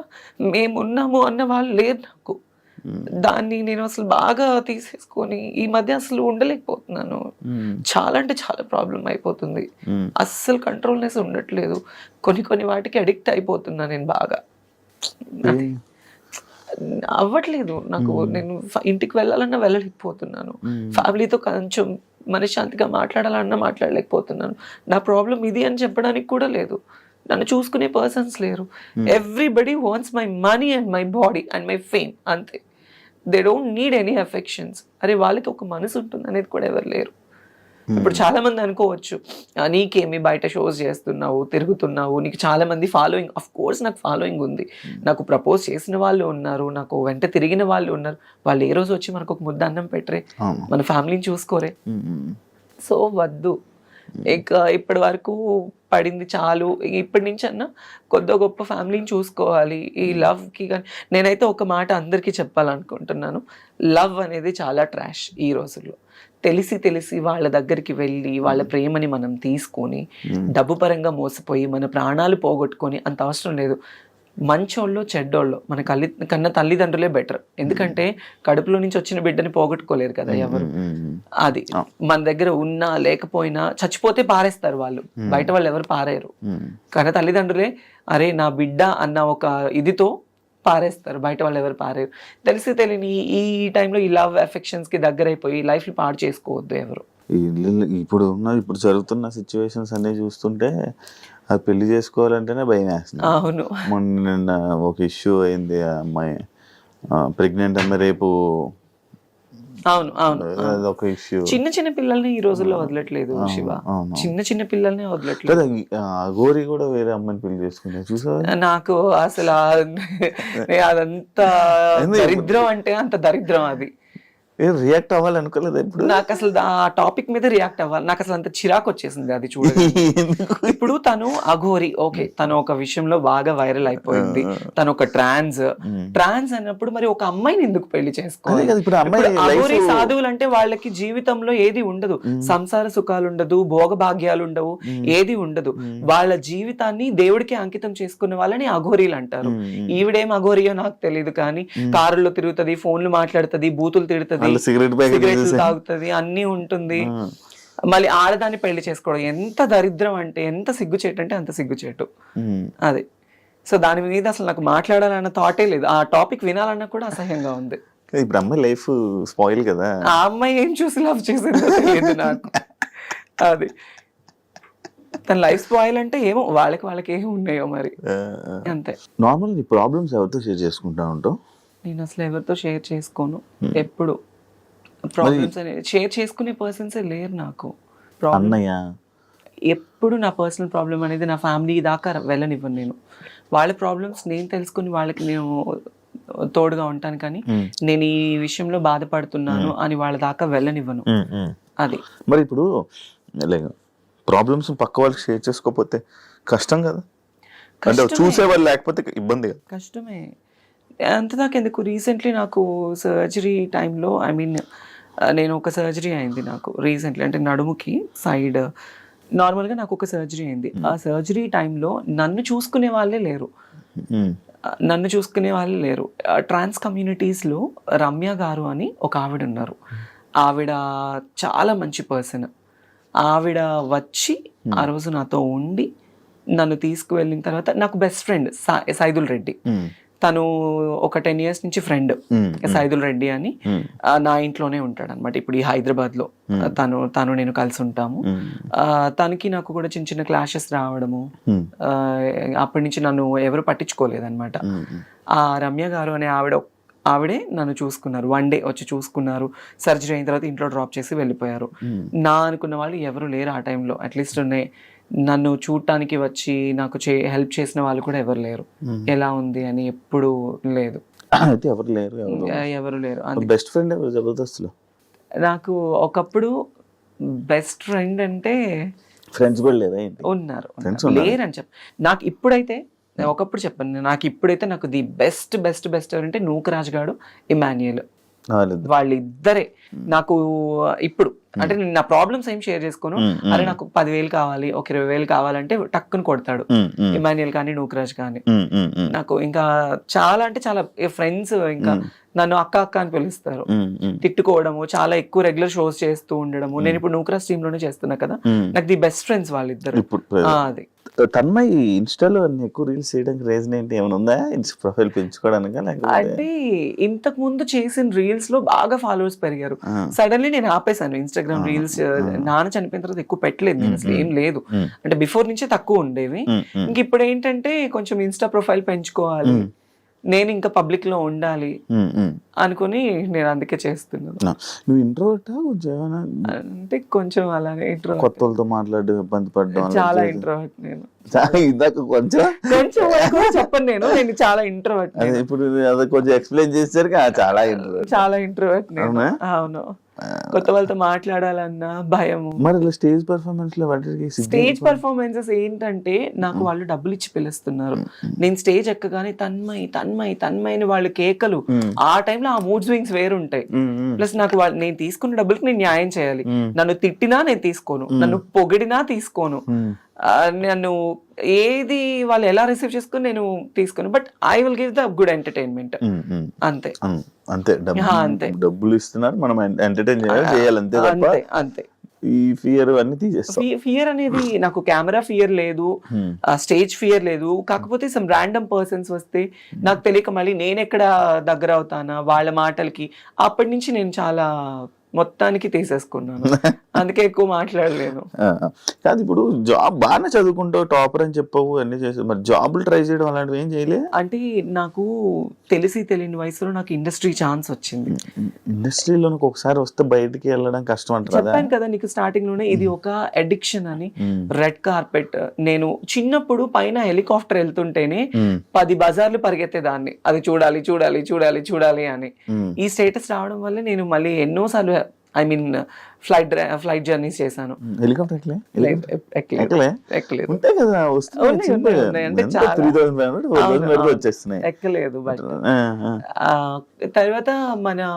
మేమున్నాము అన్న వాళ్ళు లేరు నాకు. దాన్ని నేను అసలు బాగా తీసేసుకొని ఈ మధ్య అసలు ఉండలేకపోతున్నాను. చాలా అంటే చాలా ప్రాబ్లం అయిపోతుంది. అస్సలు కంట్రోల్నెస్ ఉండట్లేదు. కొన్ని వాటికి అడిక్ట్ అయిపోతున్నా నేను బాగా. అవ్వట్లేదు నాకు. నేను ఇంటికి వెళ్ళాలన్నా వెళ్ళలేకపోతున్నాను, ఫ్యామిలీతో కొంచెం మనశ్శాంతిగా మాట్లాడాలన్నా మాట్లాడలేకపోతున్నాను. నా ప్రాబ్లం ఇది అని చెప్పడానికి కూడా లేదు. నన్ను చూసుకునే పర్సన్స్ లేరు. Everybody wants my money and my body and my fame, అంతే. They don't need any affections. అరే వాళ్ళకి ఒక మనసు ఉంటుంది అనేది కూడా ఎవరు లేరు. ఇప్పుడు చాలా మంది అనుకోవచ్చు, నీకేమి బయట షోస్ చేస్తున్నావు, తిరుగుతున్నావు, నీకు చాలా మంది ఫాలోయింగ్. అఫ్ కోర్స్ నాకు ఫాలోయింగ్ ఉంది, నాకు ప్రపోజ్ చేసిన వాళ్ళు ఉన్నారు, నాకు వెంట తిరిగిన వాళ్ళు ఉన్నారు. వాళ్ళు ఏ రోజు వచ్చి మనకు ఒక ముద్ద అన్నం పెట్టరే, మన ఫ్యామిలీని చూసుకోరే. సో వద్దు, ఇక ఇప్పటి వరకు పడింది చాలు. ఇప్పటి నుంచి అన్నా కొద్ది గొప్ప ఫ్యామిలీని చూసుకోవాలి. ఈ లవ్కి కానీ నేనైతే ఒక మాట అందరికీ చెప్పాలనుకుంటున్నాను, లవ్ అనేది చాలా ట్రాష్ ఈ రోజుల్లో. తెలిసి వాళ్ళ దగ్గరికి వెళ్ళి వాళ్ళ ప్రేమని మనం తీసుకొని డబ్బు పరంగా మోసపోయి మన ప్రాణాలు పోగొట్టుకొని అంత అవసరం లేదు. మంచోళ్ళు చెడ్డోళ్ళు మన కన్నా తల్లిదండ్రులే బెటర్. ఎందుకంటే కడుపులో నుంచి వచ్చిన బిడ్డని పోగొట్టుకోలేరు కదా ఎవరు. అది మన దగ్గర ఉన్నా లేకపోయినా చచ్చిపోతే పారేస్తారు వాళ్ళు, బయట వాళ్ళు ఎవరు పారేరు. కన్నా తల్లిదండ్రులే అరే నా బిడ్డ అన్న ఒక ఇదితో పారేస్తారు, బయట వాళ్ళు ఎవరు పారేరు. తెలియని ఈ టైంలో ఈ లవ్ అఫెక్షన్స్ కి దగ్గరైపోయి లైఫ్ ని పాడు చేసుకోవద్దు ఎవరు. ఇప్పుడు జరుగుతున్న సిచ్యువేషన్స్ అన్ని చూస్తుంటే అది పెళ్లి చేసుకోవాలంటేనే భయం వేస్తుంది. అవును, మొన్న ఒక ఇష్యూ అయింది, ఆ అమ్మాయి ప్రెగ్నెంట్ అమ్మాయి రేపు. అవును ఒక ఇష్యూ. చిన్న పిల్లల్ని ఈ రోజుల్లో వదలట్లేదు శివ, చిన్న పిల్లల్ని వదలట్లేదు. గోరి కూడా వేరే అమ్మాయిని పెళ్లి చేసుకున్నా చూసా. నాకు అసలు అదంతా దరిద్రం అంటే అంత దరిద్రం. అది రియాక్ట్ అవ్వాలి అనుకోలేదు ఇప్పుడు. నాకు అసలు ఆ టాపిక్ మీద రియాక్ట్ అవ్వాలి, నాకు అసలు అంత చిరాకు వచ్చేసింది అది చూడండి. ఇప్పుడు తను అఘోరి, ఓకే, తను ఒక విషయంలో బాగా వైరల్ అయిపోయింది. తను ఒక ట్రాన్స్ అన్నప్పుడు మరి ఒక అమ్మాయిని ఎందుకు పెళ్లి చేసుకోవాలి? అఘోరి సాధువులు అంటే వాళ్ళకి జీవితంలో ఏది ఉండదు, సంసార సుఖాలు ఉండదు, భోగ భాగ్యాలు ఉండవు, ఏది ఉండదు. వాళ్ళ జీవితాన్ని దేవుడికి అంకితం చేసుకున్న వాళ్ళని అఘోరీలు అంటారు. ఈవిడేం అఘోరియో నాకు తెలియదు, కానీ కారులో తిరుగుతుంది, ఫోన్లు మాట్లాడుతుంది, బూతులు తిడుతుంది, సిగరెట్లు తాగుతుంది, అన్ని ఉంటుంది. మళ్ళీ ఆడదాన్ని పెళ్లి చేసుకోవడం ఎంత దరిద్రం అంటే, ఎంత సిగ్గుచేటు అంటే అంత సిగ్గుచేటు అది. సో దాని మీద అసలు నాకు మాట్లాడాలన్న థాటే లేదు, ఆ టాపిక్ వినాలన్నా కూడా అసహ్యంగా ఉంది. ఇప్పుడు అమ్మాయి లైఫ్ స్పాయిల్ కదా. ఆ అమ్మాయి ఏం చూసి లవ్ చేసిందో తెలియదు నాకు. అది తన లైఫ్ స్పాయిల్ అంటే ఏమో వాళ్ళకి ఏమి ఉన్నాయో మరి, అంతే. నార్మల్ నీ ప్రాబ్లమ్స్ ఎవరితో షేర్ చేసుకుంటా ఉంటావు? నేను అసలు ఎవరితో షేర్ చేసుకోను ఎప్పుడు. ప్రాబ్లమ్స్ అనేది షేర్ చేసుకునే పర్సన్సే లేరు నాకు. ప్రాబ్లమ్ అన్నయ్య ఎప్పుడు నా పర్సనల్ ప్రాబ్లం అనేది నా ఫ్యామిలీ దాకా వెళ్ళనివ్వను నేను. వాళ్ళ ప్రాబ్లమ్స్ నేను తెలుసుకుని వాళ్ళకి నేను తోడుగా ఉంటాను, కానీ నేను ఈ విషయంలో బాధపడుతున్నాను అని వాళ్ళ దాకా వెళ్ళనివ్వను. అది మరి ఇప్పుడు ప్రాబ్లమ్స్ పక్క వాళ్ళకి షేర్ చేసుకోకపోతే కష్టం కదా, అంటే చూసేవాళ్ళు లేకపోతే ఇబ్బంది కదా. కష్టమే. అంతదాకా ఎందుకు, రీసెంట్లీ నాకు సర్జరీ టైంలో నేను ఒక సర్జరీ అయింది నాకు రీసెంట్లీ, అంటే నడుముకి సైడ్ నార్మల్గా నాకు ఒక సర్జరీ అయింది. ఆ సర్జరీ టైంలో నన్ను చూసుకునే వాళ్ళే లేరు. ట్రాన్స్ కమ్యూనిటీస్లో రమ్య గారు అని ఒక ఆవిడ ఉన్నారు. ఆవిడ చాలా మంచి పర్సన్. ఆవిడ వచ్చి ఆ రోజు నాతో ఉండి నన్ను తీసుకువెళ్ళిన తర్వాత, నాకు బెస్ట్ ఫ్రెండ్ సైదుల్ రెడ్డి, తను ఒక 10 years నుంచి ఫ్రెండ్, సైదుల్ రెడ్డి అని నా ఇంట్లోనే ఉంటాడు అనమాట. ఇప్పుడు ఈ హైదరాబాద్ లో తను నేను కలిసి ఉంటాము. తనకి నాకు కూడా చిన్న చిన్న క్లాషెస్ రావడము, అప్పటి నుంచి నన్ను ఎవరు పట్టించుకోలేదన్నమాట. ఆ రమ్య గారు అనే ఆవిడే నన్ను చూసుకున్నారు. 1 day వచ్చి చూసుకున్నారు. సర్జరీ అయిన తర్వాత ఇంట్లో డ్రాప్ చేసి వెళ్ళిపోయారు. నా అనుకున్న వాళ్ళు ఎవరు లేరు ఆ టైంలో. అట్లీస్ట్ నన్ను చూడటానికి వచ్చి నాకు హెల్ప్ చేసిన వాళ్ళు కూడా ఎవరు లేరు. ఎలా ఉంది అని ఎప్పుడు లేదు. అయితే ఎవరు లేరు. బెస్ట్ ఫ్రెండ్ జబర్దస్త్లో నాకు ఒకప్పుడు బెస్ట్ ఫ్రెండ్ అంటే ఫ్రెండ్స్ కూడా లేదా? ఉన్నారు, లేరని చెప్ప. నాకు ఇప్పుడైతే, ఒకప్పుడు చెప్పాను, నాకు ఇప్పుడైతే నాకు ది బెస్ట్ బెస్ట్ బెస్ట్ ఎవరంటే నూకరాజ్ గాడు, ఇమాన్యుయల్, వాళ్ళిద్దరే నాకు ఇప్పుడు. అంటే నేను నా ప్రాబ్లమ్స్ ఏం షేర్ చేసుకోను. అరే నాకు 10,000 కావాలి, ఒక 20,000 కావాలంటే టక్కుని కొడతాడు ఇమాన్యుయల్ కానీ నూకరాజ్ కానీ. నాకు ఇంకా చాలా అంటే చాలా ఫ్రెండ్స్, ఇంకా నన్ను అక్క అక్క అని పిలుస్తారు. తిట్టుకోవడము, చాలా ఎక్కువ రెగ్యులర్ షోస్ చేస్తూ ఉండడము. నేను ఇప్పుడు నూకరాజ్ టీమ్ లోనే చేస్తున్నా కదా, నాకు ది బెస్ట్ ఫ్రెండ్స్ వాళ్ళిద్దరు. అది తన్మయ్ ఇన్స్టాలో ఎక్కువ రీల్స్ చేయడానికి రీజన్ ఏంటి? ఏమైనా ఉందా? ప్రొఫైల్ పెంచుకోవడానికి? అంటే ఇంతకు ముందు చేసిన రీల్స్ లో బాగా ఫాలోవర్స్ పెరిగారు. సడన్లీ నేను ఆపేసాను ఇన్స్టాగ్రామ్ రీల్స్. నాన్న చనిపోయిన తర్వాత ఎక్కువ పెట్టలేదు నేను, అసలు ఏం లేదు. అంటే బిఫోర్ నుంచే తక్కువ ఉండేవి. ఇంక ఇప్పుడు ఏంటంటే కొంచెం ఇన్స్టా ప్రొఫైల్ పెంచుకోవాలి, నేను ఇంకా పబ్లిక్ లో ఉండాలి అనుకుని నేను అందుకే చేస్తున్నాను. నువ్వు ఇంట్రోవర్టా కొంచెం? అంటే కొంచెం అలాగే ఇంట్రోవర్ట్. కొత్త వాళ్ళతో మాట్లాడి ఇబ్బంది పడ్డం? చాలా ఇంట్రోవర్ట్ నేను. కొంచెం చెప్పను నేను చాలా ఇంట్రోవర్ట్. ఇప్పుడు కొంచెం ఎక్స్ప్లెయిన్ చేశారు, చాలా ఇంట్రోవర్ట్ నేను. అవును, కొత్త వాళ్ళతో మాట్లాడాలన్నా భయము. మరి స్టేజ్ పర్ఫార్మెన్సెస్ ఏంటంటే, నాకు వాళ్ళు డబ్బులు ఇచ్చి పిలుస్తున్నారు. నేను స్టేజ్ ఎక్కగానే తన్మయ్ తన్మయ్ తన్మయ్ అని వాళ్ళు కేకలు. ఆ టైంలో ఆ మూడ్ స్వింగ్స్ వేరుంటాయి. ప్లస్ నాకు నేను తీసుకున్న డబ్బులకి నేను న్యాయం చేయాలి. నన్ను తిట్టినా నేను తీసుకోను, నన్ను పొగిడినా తీసుకోను, నన్ను ఏది వాళ్ళు ఎలా రిసీవ్ చేసుకుని నేను తీసుకోను. But I will give the good entertainment. అంతే అంతే. డబ్బులు ఇస్తున్నారు, మనం ఎంటర్టైన్ చేయాలి, అంతే అంతే. ఈ ఫియర్ అన్ని తీసేస్తాం. ఫియర్ అనేది నాకు కెమెరా ఫియర్ లేదు, స్టేజ్ ఫియర్ లేదు. కాకపోతే సమ్ ర్యాండమ్ పర్సన్స్ వస్తే నాకు తెలియక మళ్ళీ నేను ఎక్కడ దగ్గర అవుతానా వాళ్ళ మాటలకి, అప్పటి నుంచి నేను చాలా మొత్తానికి తీసేసుకున్నాను. అందుకే ఎక్కువ మాట్లాడలేను. కాదు, ఇప్పుడు జాబ్ బాగానే చదువుకుంటావు, టాపర్ అని చెప్పవు, అన్ని చేసావు, మరి జాబులు ట్రై చేయడం అలాంటివి ఏం చేయలే? అంటే నాకు తెలియని వయసులో నాకు ఇండస్ట్రీ ఛాన్స్ వచ్చింది. ఇండస్ట్రీలో ఒకసారి వస్తే బయటికి వెళ్ళడం కష్టం అంటారు. చెప్పాను కదా నీకు స్టార్టింగ్ లోనే, ఇది ఒక అడిక్షన్ అని. రెడ్ కార్పెట్, నేను చిన్నప్పుడు పైన హెలికాప్టర్ వెళ్తుంటేనే 10 బజార్లు పరిగెత్తేదాన్ని, అది చూడాలి చూడాలి చూడాలి చూడాలి అని. ఈ స్టేటస్ రావడం వల్ల నేను మళ్ళీ ఎన్నోసార్లు ఫ్లైట్ జర్నీస్ చేశాను. హెలికాప్టర్ ఎక్కలేదు. బట్ తర్వాత మన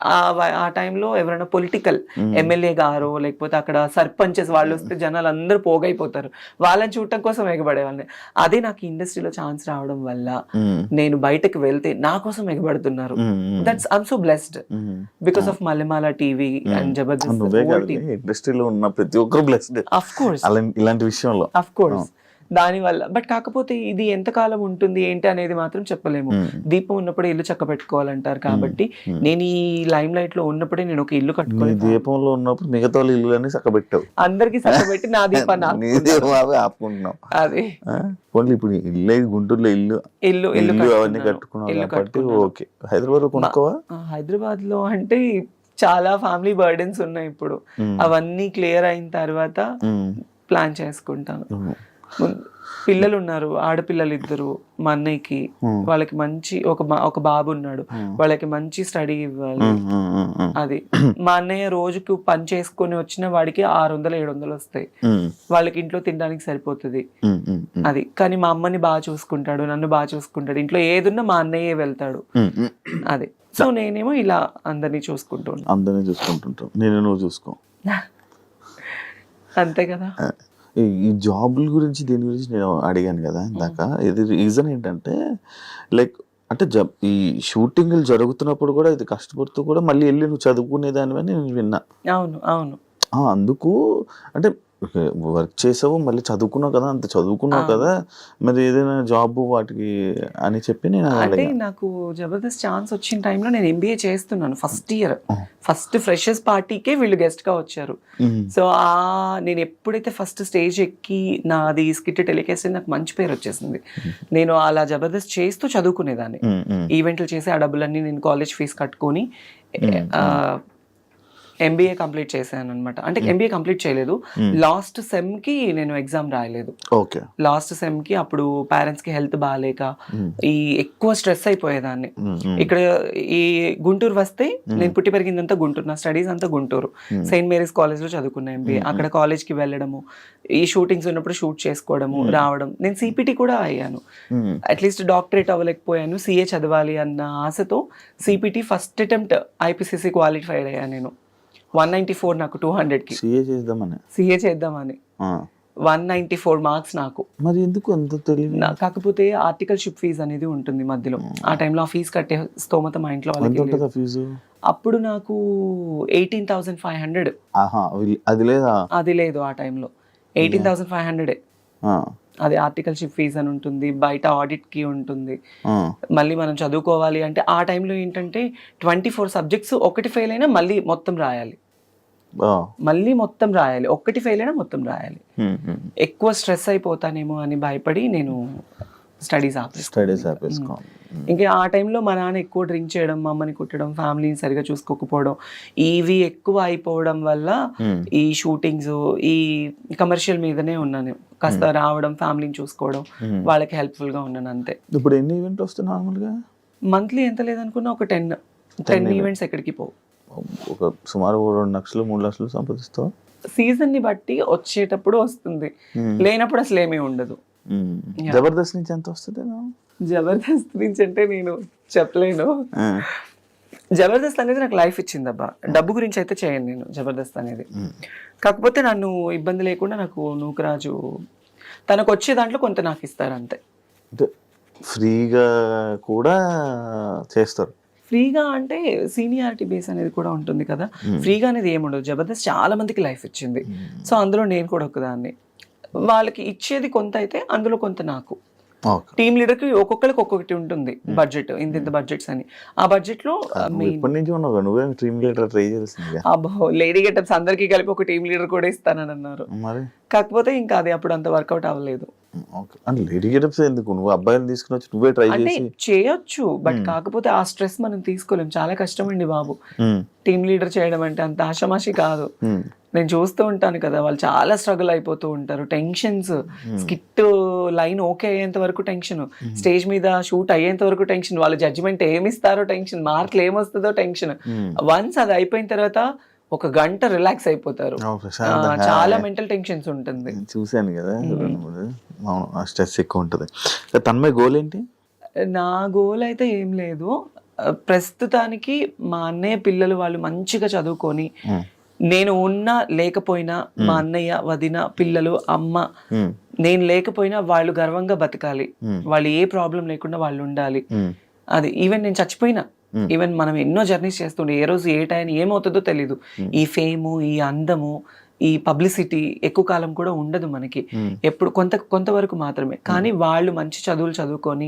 ఆ టైంలో ఎవరైనా పొలిటికల్ ఎమ్మెల్యే గారు లేకపోతే అక్కడ సర్పంచెస్ వాళ్ళు వస్తే జనాలు అందరూ పోగైపోతారు, వాళ్ళని చూడటం కోసం ఎగబడేవాళ్ళని. అదే నాకు ఇండస్ట్రీలో ఛాన్స్ రావడం వల్ల నేను బయటకు వెళ్తే నా కోసం ఎగబడుతున్నారు. That's I'm so blessed because of Mallemala TV and Jabardasth. ఇండస్ట్రీలో ఉన్న ప్రతి ఒక్కరు బ్లెస్డ్ ఆఫ్ కోర్స్ ఇలాంటి విషయంలో, ఆఫ్ కోర్స్. దానివల్ల. బట్ కాకపోతే ఇది ఎంతకాలం ఉంటుంది ఏంటి అనేది మాత్రం చెప్పలేము. దీపం ఉన్నప్పుడే ఇల్లు చక్క పెట్టుకోవాలంటారు. కాబట్టి నేను ఈ లైమ్ లైట్ లో ఉన్నప్పుడే నేను ఒక ఇల్లు కట్టుకోవాలి. దీపంలో ఉన్నప్పుడు మిగతా ఇల్లు అన్ని చక్కబెట్టావు, అందరికి చక్కబెట్టి నా దీపాన్ని ఆపుకుంటున్నావు. అదే ఇప్పుడు ఇల్లు గుంటూరులో ఇల్లు అవన్నీ కట్టుకున్నావు కాబట్టి ఓకే. హైదరాబాద్ లో కొనుక్కోవా? హైదరాబాద్ లో అంటే చాలా ఫ్యామిలీ బర్డెన్స్ ఉన్నాయి ఇప్పుడు. అవన్నీ క్లియర్ అయిన తర్వాత ప్లాన్ చేసుకుంటాను. పిల్లలు ఉన్నారు, ఆడపిల్లలు 2 మా అన్నయ్యకి. వాళ్ళకి మంచి ఒక బాబు ఉన్నాడు, వాళ్ళకి మంచి స్టడీ ఇవ్వాలి. అది మా అన్నయ్య రోజుకు పని చేసుకొని వచ్చిన వాడికి 600-700 వస్తాయి. వాళ్ళకి ఇంట్లో తినడానికి సరిపోతుంది. అది కానీ మా అమ్మని బాగా చూసుకుంటాడు, నన్ను బాగా చూసుకుంటాడు. ఇంట్లో ఏదున్నా మా అన్నయ్యే వెళ్తాడు. అది సో నేనేమో ఇలా అందరినీ చూసుకుంటుంటాం. నేను నువ్వు చూసుకో అంతే కదా. ఈ జాబుల గురించి దీని గురించి నేను అడిగాను కదా ఇందాక. ఇది రీజన్ ఏంటంటే లైక్ అంటే ఈ షూటింగ్లు జరుగుతున్నప్పుడు కూడా ఇది కష్టపడుతూ కూడా మళ్ళీ వెళ్ళి నువ్వు చదువుకునేదానివని నేను విన్నా. అవును అందుకు అంటే వర్క్ చేసావు, మళ్ళీ చదువుకున్నావు కదా, అంత చదువుకున్నావు కదా, మరి ఏదైనా జాబ్ వాటికి అని చెప్పి నేను అంటే నాకు జబర్దస్త్ ఛాన్స్ వచ్చిన టైంలో నేను MBA చేస్తున్నాను. ఫస్ట్ ఫ్రెషర్స్ పార్టీకే వీళ్ళు గెస్ట్ గా వచ్చారు. సో నేను ఎప్పుడైతే ఫస్ట్ స్టేజ్ ఎక్కి నాది స్కిట్ టెలికాస్ట్ నాకు మంచి పేరు వచ్చేసింది. నేను అలా జబర్దస్త్ చేస్తూ చదువుకునేదాన్ని. ఈవెంట్లు చేసి ఆ డబ్బులన్నీ నేను కాలేజ్ ఫీజు కట్టుకొని MBA కంప్లీట్ చేశాను అనమాట. అంటే MBA కంప్లీట్ చేయలేదు, లాస్ట్ సెమ్ కి నేను ఎగ్జామ్ రాయలేదు. లాస్ట్ సెమ్ కి అప్పుడు పేరెంట్స్ కి హెల్త్ బాగాలేక ఎక్కువ స్ట్రెస్ అయిపోయేదాన్ని. ఇక్కడ ఈ గుంటూరు వస్తే నేను పుట్టి పెరిగిందంతా గుంటూరు, నా స్టడీస్ అంతా గుంటూరు. సెయింట్ మేరీస్ కాలేజ్ లో చదువుకున్నా MBA. అక్కడ కాలేజ్ కి వెళ్ళడము, ఈ షూటింగ్స్ ఉన్నప్పుడు షూట్ చేసుకోవడము, రావడం. నేను CPT కూడా అయ్యాను. అట్లీస్ట్ డాక్టరేట్ అవ్వలేకపోయాను, CA చదవాలి అన్న ఆశతో CPT first attempt IPCC qualified అయ్యాను నేను. 194 నాకు 200కి. CA చేద్దామని 194 మార్క్స్ నాకు. మరి ఎందుకు అంత తెలియదు? కాకపోతే ఆర్టికల్షిప్ ఫీజు అనేది ఉంటుంది మధ్యలో. ఆ టైంలో ఆ ఫీజు కట్టే స్తోమత మా ఇంట్లో వాళ్ళకి ఫీజు. అప్పుడు నాకు 18,500. అది లేదు ఆ టైంలో. 18,500 అది ఆర్టికల్షిప్ ఫీజ్ అని ఉంటుంది, బయట ఆడిట్ కి ఉంటుంది. మళ్ళీ మనం చదువుకోవాలి అంటే ఆ టైంలో ఏంటంటే 24 సబ్జెక్ట్స్ ఒకటి ఫెయిల్ అయినా మళ్ళీ మొత్తం రాయాలి. ఒకటి ఫెయిల్ అయినా మొత్తం రాయాలి. ఎక్కువ స్ట్రెస్ అయిపోతానేమో అని భయపడి నేను స్టడీస్ ఆపేసుకో. ఇంకా ఆ టైంలో మా నాన్న ఎక్కువ డ్రింక్ చేయడం, మా అమ్మని కుట్టడం, ఫ్యామిలీని సరిగా చూసుకోకపోవడం, ఇవి ఎక్కువ అయిపోవడం వల్ల ఈ షూటింగ్స్, ఈ కమర్షియల్ మీదనే ఉన్నాను. కాస్త రావడం, ఫ్యామిలీని చూసుకోవడం, వాళ్ళకి హెల్ప్ఫుల్ గా ఉన్నాను అంతే. ఇప్పుడు ఎన్ని ఈవెంట్ వస్తాయి నార్మల్గా? మంత్లీ ఎంత లేదనుకున్నా ఒక 10 ఈవెంట్స్ ఎక్కడికి పోవు. ఒక సుమారు 2 లక్షలు 3 లక్షలు సంపాదిస్తావు. సీజన్ ని బట్టి వచ్చేటప్పుడు వస్తుంది, లేనప్పుడు అసలు ఏమీ ఉండదు. జబర్దస్త్ నుంచి ఎంత వస్తుంది? జబర్దస్త్ నుంచి అంటే నేను చెప్పలేను. జబర్దస్త్ అనేది నాకు లైఫ్ ఇచ్చింది అబ్బా. డబ్బు గురించి అయితే చేయను నేను జబర్దస్త్ అనేది. కాకపోతే నన్ను ఇబ్బంది లేకుండా నాకు నూకరాజు తనకు వచ్చే దాంట్లో కొంత నాకు ఇస్తారు అంతే. ఫ్రీగా కూడా చేస్తారు. ఫ్రీగా అంటే సీనియారిటీ బేస్ అనేది కూడా ఉంటుంది కదా. ఫ్రీగా అనేది ఏముండదు. జబర్దస్త్ చాలా మందికి లైఫ్ ఇచ్చింది. సో అందులో నేను కూడా ఒకదాన్ని. వాళ్ళకి ఇచ్చేది కొంత అయితే అందులో కొంత నాకు. టీమ్ లీడర్ కి ఒక్కొక్కరికి ఒక్కొక్కటి ఉంటుంది బడ్జెట్, ఇంత బడ్జెట్స్ అని. ఆ బడ్జెట్ లో లేడీ గెటప్స్ అందరికి కలిపి ఒక టీమ్ లీడర్ కూడా ఇస్తానని అన్నారు. కాకపోతే ఇంకా అది అప్పుడు అంత వర్కౌట్ అవ్వలేదు. అంటే చేయొచ్చు, బట్ కాకపోతే ఆ స్ట్రెస్ మనం తీసుకోలేం. చాలా కష్టం అండి బాబు. టీమ్ లీడర్ చేయడం అంటే అంత ఆషామాషి కాదు. నేను చూస్తూ ఉంటాను కదా, వాళ్ళు చాలా స్ట్రగుల్ అయిపోతూ ఉంటారు. టెన్షన్స్, స్కిట్ లైన్ ఓకే అయ్యేంత వరకు టెన్షన్, స్టేజ్ మీద షూట్ అయ్యేంత వరకు టెన్షన్, వాళ్ళ జడ్జిమెంట్ ఏమిస్తారో టెన్షన్, మార్కులు ఏమొస్తుందో టెన్షన్. వన్స్ అది అయిపోయిన తర్వాత 1 గంట రిలాక్స్ అయిపోతారు. చాలా మెంటల్ టెన్షన్స్ ఉంటుంది. చూసాను కదా, స్ట్రెస్ ఎక్కువ ఉంటుంది. తన్మయ్ గోల్ ఏంటి? నా గోల్ అయితే ఏం లేదు ప్రస్తుతానికి. మా అన్నయ్య పిల్లలు వాళ్ళు మంచిగా చదువుకొని, నేను ఉన్నా లేకపోయినా మా అన్నయ్య, వదిన, పిల్లలు, అమ్మ, నేను లేకపోయినా వాళ్ళు గర్వంగా బతకాలి. వాళ్ళు ఏ ప్రాబ్లం లేకుండా వాళ్ళు ఉండాలి. అది ఈవెన్ నేను చచ్చిపోయినా, ఈవెన్ మనం ఎన్నో జర్నీస్ చేస్తుండే, ఏ రోజు ఏ టైం ఏమవుతుందో తెలీదు. ఈ ఫేము, ఈ అందము, ఈ పబ్లిసిటీ ఎక్కువ కాలం కూడా ఉండదు మనకి. ఎప్పుడు కొంతవరకు మాత్రమే. కానీ వాళ్ళు మంచి చదువులు చదువుకొని,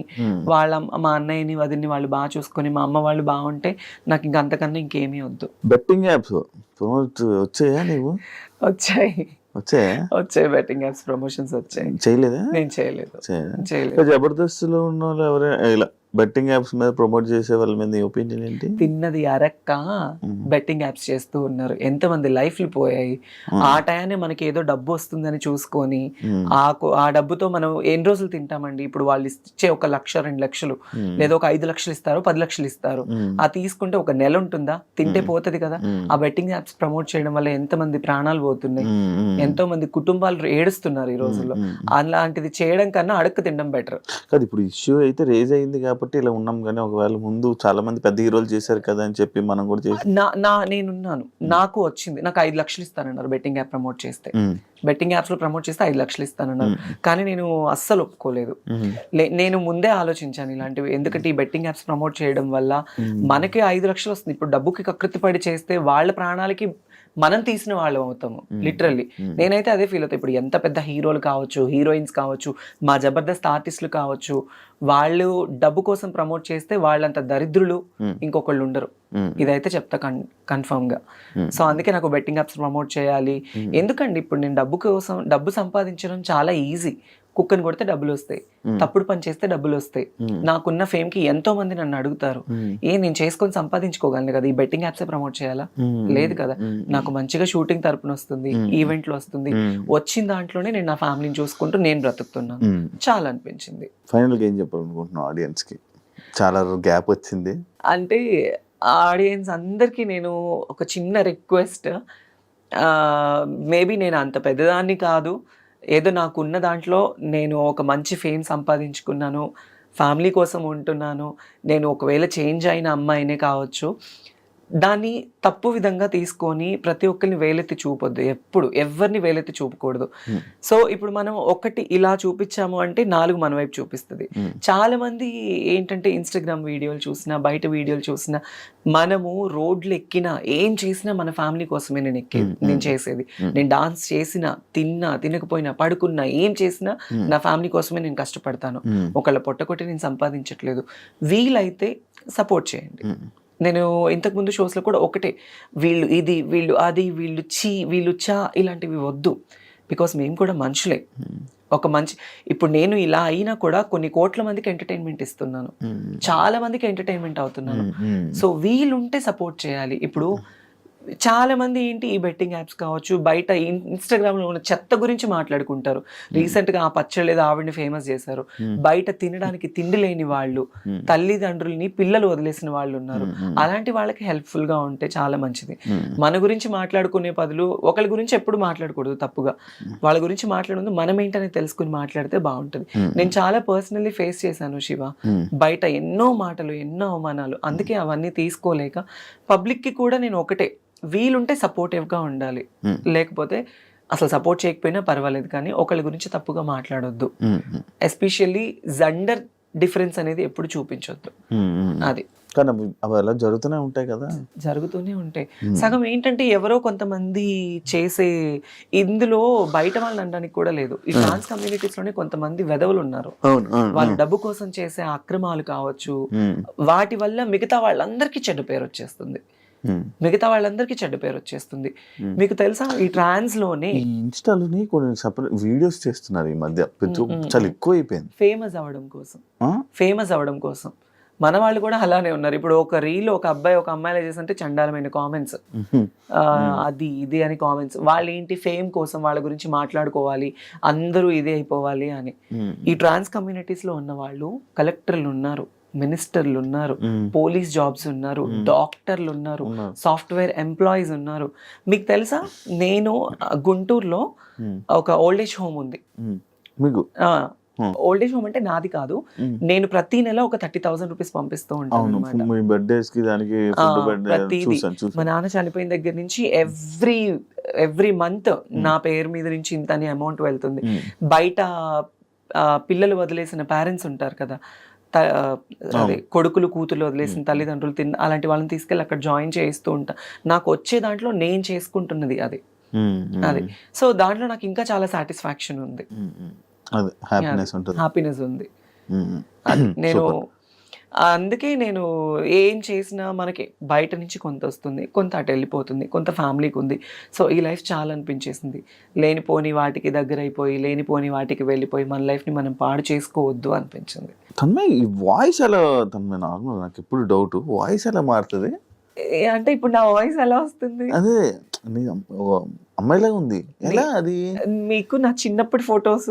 మా అన్నయ్యని, వదిన్ని వాళ్ళు బాగా చూసుకొని, మా అమ్మ వాళ్ళు బాగుంటే నాకు ఇంకా అంతకన్నా ఇంకేమీ వద్దు. బెట్టింగ్ యాప్స్ వచ్చాయా? నీవు వచ్చాయి బెట్టింగ్ యాప్స్ ప్రమోషన్స్ వచ్చాయి. చేయలేదా? నేను చేయలేదు. జబర్దస్త్ లో ఉన్న వాళ్ళు ఎవరైనా ఇలా బెట్టింగ్ యాప్స్ మీద ప్రమోట్ చేసే వాళ్ళ మీద నీ ఒపీనియన్ ఏంటి? తిన్నది అరక్క బెట్టింగ్ యాప్స్ చేస్తూ ఉన్నారు. ఎంతమంది లైఫ్లు పోయాయి. ఆ టయాన్ని మనకి ఏదో డబ్బు వస్తుందని చూసుకొని ఆ డబ్బుతో మనం ఎన్ని రోజులు తింటామండి? ఇప్పుడు వాళ్ళు ఇచ్చే 1 లక్ష 2 లక్షలు లేదా ఒక 5 లక్షలు ఇస్తారు, 10 లక్షలు ఇస్తారు. ఆ తీసుకుంటే ఒక నెల ఉంటుందా? తింటే పోతుంది కదా. ఆ బెట్టింగ్ యాప్స్ ప్రమోట్ చేయడం వల్ల ఎంతమంది ప్రాణాలు పోతున్నాయి, ఎంతో మంది కుటుంబాలు ఏడుస్తున్నారు ఈ రోజుల్లో. అలాంటిది చేయడం కన్నా అడక్క తినడం బెటర్. కాదు, ఇప్పుడు ఇష్యూ అయితే రేజ్ అయింది కాబట్టి ఇలా ఉన్నాం, కానీ ఒకవేళ ముందు చాలా మంది పెద్ద హీరోలు చేశారు కదా అని చెప్పి మనం కూడా చేసి నేనున్నాను, నాకు వచ్చింది. నాకు 5 లక్షలు ఇస్తానన్నారు బెట్టింగ్ యాప్ ప్రమోట్ చేస్తే. బెట్టింగ్ యాప్స్ లో ప్రమోట్ చేస్తే 5 లక్షలు ఇస్తానన్నారు. కానీ నేను అస్సలు ఒప్పుకోలేదు. నేను ముందే ఆలోచించాను ఇలాంటివి. ఎందుకంటే ఈ బెట్టింగ్ యాప్స్ ప్రమోట్ చేయడం వల్ల మనకి 5 లక్షలు వస్తుంది. ఇప్పుడు డబ్బుకి కకృతి పడి చేస్తే వాళ్ళ ప్రాణాలకి మనం తీసిన వాళ్ళం అవుతాము లిటరల్లీ. నేనైతే అదే ఫీల్ అవుతాను. ఇప్పుడు ఎంత పెద్ద హీరోలు కావచ్చు, హీరోయిన్స్ కావచ్చు, మా జబర్దస్త్ ఆర్టిస్టులు కావచ్చు, వాళ్ళు డబ్బు కోసం ప్రమోట్ చేస్తే వాళ్ళంత దరిద్రులు ఇంకొకళ్ళు ఉండరు. ఇదైతే చెప్తా కన్ఫర్మ్ గా. సో అందుకే నాకు బెట్టింగ్ యాప్స్ ప్రమోట్ చేయాలి. ఎందుకండి ఇప్పుడు నేను డబ్బు సంపాదించడం చాలా ఈజీ. కుక్కని కొడితే డబ్బులు వస్తాయి, తప్పుడు పని చేస్తే డబ్బులు వస్తాయి. నాకున్న ఫేమ్ కి ఎంతో మంది నన్ను అడుగుతారు, నేను చేసుకొని సంపాదించుకోగలను కదా, ఈ బెట్టింగ్ యాప్సే ప్రమోట్ చేయాలా? లేదు కదా. నాకు మంచిగా షూటింగ్ తరపున వస్తుంది, ఈవెంట్లు వస్తుంది. వచ్చిన దాంట్లోనే నేను నా ఫ్యామిలీని చూసుకుంటూ నేను బ్రతుకుతున్నాను. చాలా అనిపించింది. ఫైనల్ గా ఏం చెప్పాలనుకుంటున్నావు ఆడియన్స్ కి? చాలా గ్యాప్ వచ్చింది అంటే ఆడియన్స్ అందరికీ నేను ఒక చిన్న రిక్వెస్ట్. మేబీ నేను అంత పెద్దదాన్ని కాదు, ఏదో నాకున్న దాంట్లో నేను ఒక మంచి ఫేమ్ సంపాదించుకున్నాను, ఫ్యామిలీ కోసం ఉంటున్నాను. నేను ఒకవేళ చేంజ్ అయిన అమ్మాయినే కావచ్చు, దాన్ని తప్పు విధంగా తీసుకొని ప్రతి ఒక్కరిని వేలెత్తి చూపొద్దు. ఎప్పుడు ఎవరిని వేలెత్తి చూపకూడదు. సో ఇప్పుడు మనం ఒకటి ఇలా చూపించాము అంటే 4 మన వైపు చూపిస్తుంది. చాలా మంది ఏంటంటే ఇన్స్టాగ్రామ్ వీడియోలు చూసినా, బయట వీడియోలు చూసినా, మనము రోడ్లు ఎక్కినా, ఏం చేసినా మన ఫ్యామిలీ కోసమే నేను చేసేది. నేను డాన్స్ చేసినా, తిన్నా, తినకపోయినా, పడుకున్నా, ఏం చేసినా నా ఫ్యామిలీ కోసమే నేను కష్టపడతాను. ఒకళ్ళ పొట్టకొట్టి నేను సంపాదించట్లేదు. వీలైతే సపోర్ట్ చేయండి. నేను ఇంతకుముందు షోస్లో కూడా ఒకటే, వీళ్ళు ఇది, వీళ్ళు అది, వీళ్ళు వీళ్ళు ఇలాంటివి వద్దు. బికాస్ మేము కూడా మనుషులే. ఇప్పుడు నేను ఇలా అయినా కూడా కొన్ని కోట్ల మందికి ఎంటర్టైన్మెంట్ ఇస్తున్నాను, చాలా మందికి ఎంటర్టైన్మెంట్ అవుతున్నాను. సో వీళ్ళుంటే సపోర్ట్ చేయాలి. ఇప్పుడు చాలా మంది ఏంటి, ఈ బెట్టింగ్ యాప్స్ కావచ్చు, బయట ఇన్స్టాగ్రామ్లో ఉన్న చెత్త గురించి మాట్లాడుకుంటారు. రీసెంట్గా ఆ పచ్చళ్ళు ఏదో ఆవిడని ఫేమస్ చేశారు. బయట తినడానికి తిండి లేని వాళ్ళు, తల్లిదండ్రుల్ని పిల్లలు వదిలేసిన వాళ్ళు ఉన్నారు. అలాంటి వాళ్ళకి హెల్ప్ఫుల్గా ఉంటే చాలా మంచిది. మన గురించి మాట్లాడుకునే బదులు ఒకళ్ళ గురించి ఎప్పుడు మాట్లాడకూడదు తప్పుగా. వాళ్ళ గురించి మాట్లాడదు, మనం ఏంటనేది తెలుసుకుని మాట్లాడితే బాగుంటుంది. నేను చాలా పర్సనల్లీ ఫేస్ చేశాను శివ, బయట ఎన్నో మాటలు, ఎన్నో అవమానాలు. అందుకే అవన్నీ తీసుకోలేక పబ్లిక్కి కూడా నేను ఒకటే, వీలుంటే సపోర్టివ్గా ఉండాలి. లేకపోతే అసలు సపోర్ట్ చేయకపోయినా పర్వాలేదు, కానీ ఒకళ్ళ గురించి తప్పుగా మాట్లాడొద్దు. ఎస్పెషల్లీ జెండర్ డిఫరెన్స్ అనేది ఎప్పుడు చూపించొద్దు. అది కానీ అవి అలా జరుగుతూనే ఉంటాయి కదా, జరుగుతూనే ఉంటాయి. సగం ఏంటంటే ఎవరో కొంతమంది చేసే, ఇందులో బయట వాళ్ళని అనడానికి కూడా లేదు. ఈ ట్రాన్స్ కమ్యూనిటీస్ లోనే కొంతమంది వెధవలు ఉన్నారు. వాళ్ళు డబ్బు కోసం చేసే అక్రమాలు కావచ్చు, వాటి వల్ల మిగతా వాళ్ళందరికీ చెడ్డ పేరు వచ్చేస్తుంది. మీకు తెలుసా, ఈ ట్రాన్స్ లోనే ఇన్స్టాలోని కొన్ని సెపరేట్ వీడియోస్ చేస్తున్నారు ఈ మధ్య, చాలా ఎక్కువ అయిపోయింది ఫేమస్ అవ్వడం కోసం. మన వాళ్ళు కూడా అలానే ఉన్నారు. ఇప్పుడు ఒక రీల్ ఒక అబ్బాయి ఒక అమ్మాయిలా చేస్తుంటే చండాలమైన కామెంట్స్, అది ఇది అని కామెంట్స్. వాళ్ళు ఏంటి, ఫేమ్ కోసం వాళ్ళ గురించి మాట్లాడుకోవాలి, అందరూ ఇదే అయిపోవాలి అని. ఈ ట్రాన్స్ కమ్యూనిటీస్ లో ఉన్న వాళ్ళు కలెక్టర్లు ఉన్నారు, మినిస్టర్లు ఉన్నారు, పోలీస్ జాబ్స్ ఉన్నారు, డాక్టర్లు ఉన్నారు, సాఫ్ట్వేర్ ఎంప్లాయీస్ ఉన్నారు. మీకు తెలుసా, నేను గుంటూరులో ఒక ఓల్డ్ ఏజ్ హోమ్ ఉంది. ఓల్డ్ ఏజ్ హోమ్ అంటే నాది కాదు, నేను ప్రతి నెల ఒక 30,000 రూపీస్ పంపిస్తూ ఉంటాను. మా నాన్న చనిపోయిన దగ్గర నుంచి ఎవ్రీ మంత్ నా పేరు మీద నుంచి ఇంత అని అమౌంట్ వెళ్తుంది. బయట పిల్లలు వదిలేసిన పేరెంట్స్ ఉంటారు కదా, అదే కొడుకులు కూతుర్లు వదిలేసిన తల్లిదండ్రులు అలాంటి వాళ్ళని తీసుకెళ్ళి అక్కడ జాయిన్ చేయిస్తూ ఉంటా. నాకు వచ్చే దాంట్లో నేను చేసుకుంటున్నది అది. సో దాంట్లో నాకు ఇంకా చాలా సాటిస్ఫాక్షన్ ఉంది, హ్యాపీనెస్ ఉంది. నేను అందుకే నేను ఏం చేసినా మనకి బయట నుంచి కొంత వస్తుంది, కొంత అటు వెళ్ళిపోతుంది, కొంత ఫ్యామిలీకి ఉంది. సో ఈ లైఫ్ చాలా అనిపించేసింది. లేనిపోని వాటికి దగ్గర అయిపోయి, లేనిపోని వాటికి వెళ్ళిపోయి మన లైఫ్ని మనం పాడు చేసుకోవద్దు అనిపించింది. తన్మయ్ ఈ వాయిస్ ఎలా తన్మయ్ నార్మల్ నాకు ఎప్పుడు డౌట్ వాయిస్ ఎలా మారుతుంది అంటే ఇప్పుడు నా వాయిస్ ఎలా వస్తుంది? అదే నీ అమ్మాయిలాగా ఉంది ఎలా అది? మీకు నా చిన్నప్పటి ఫొటోస్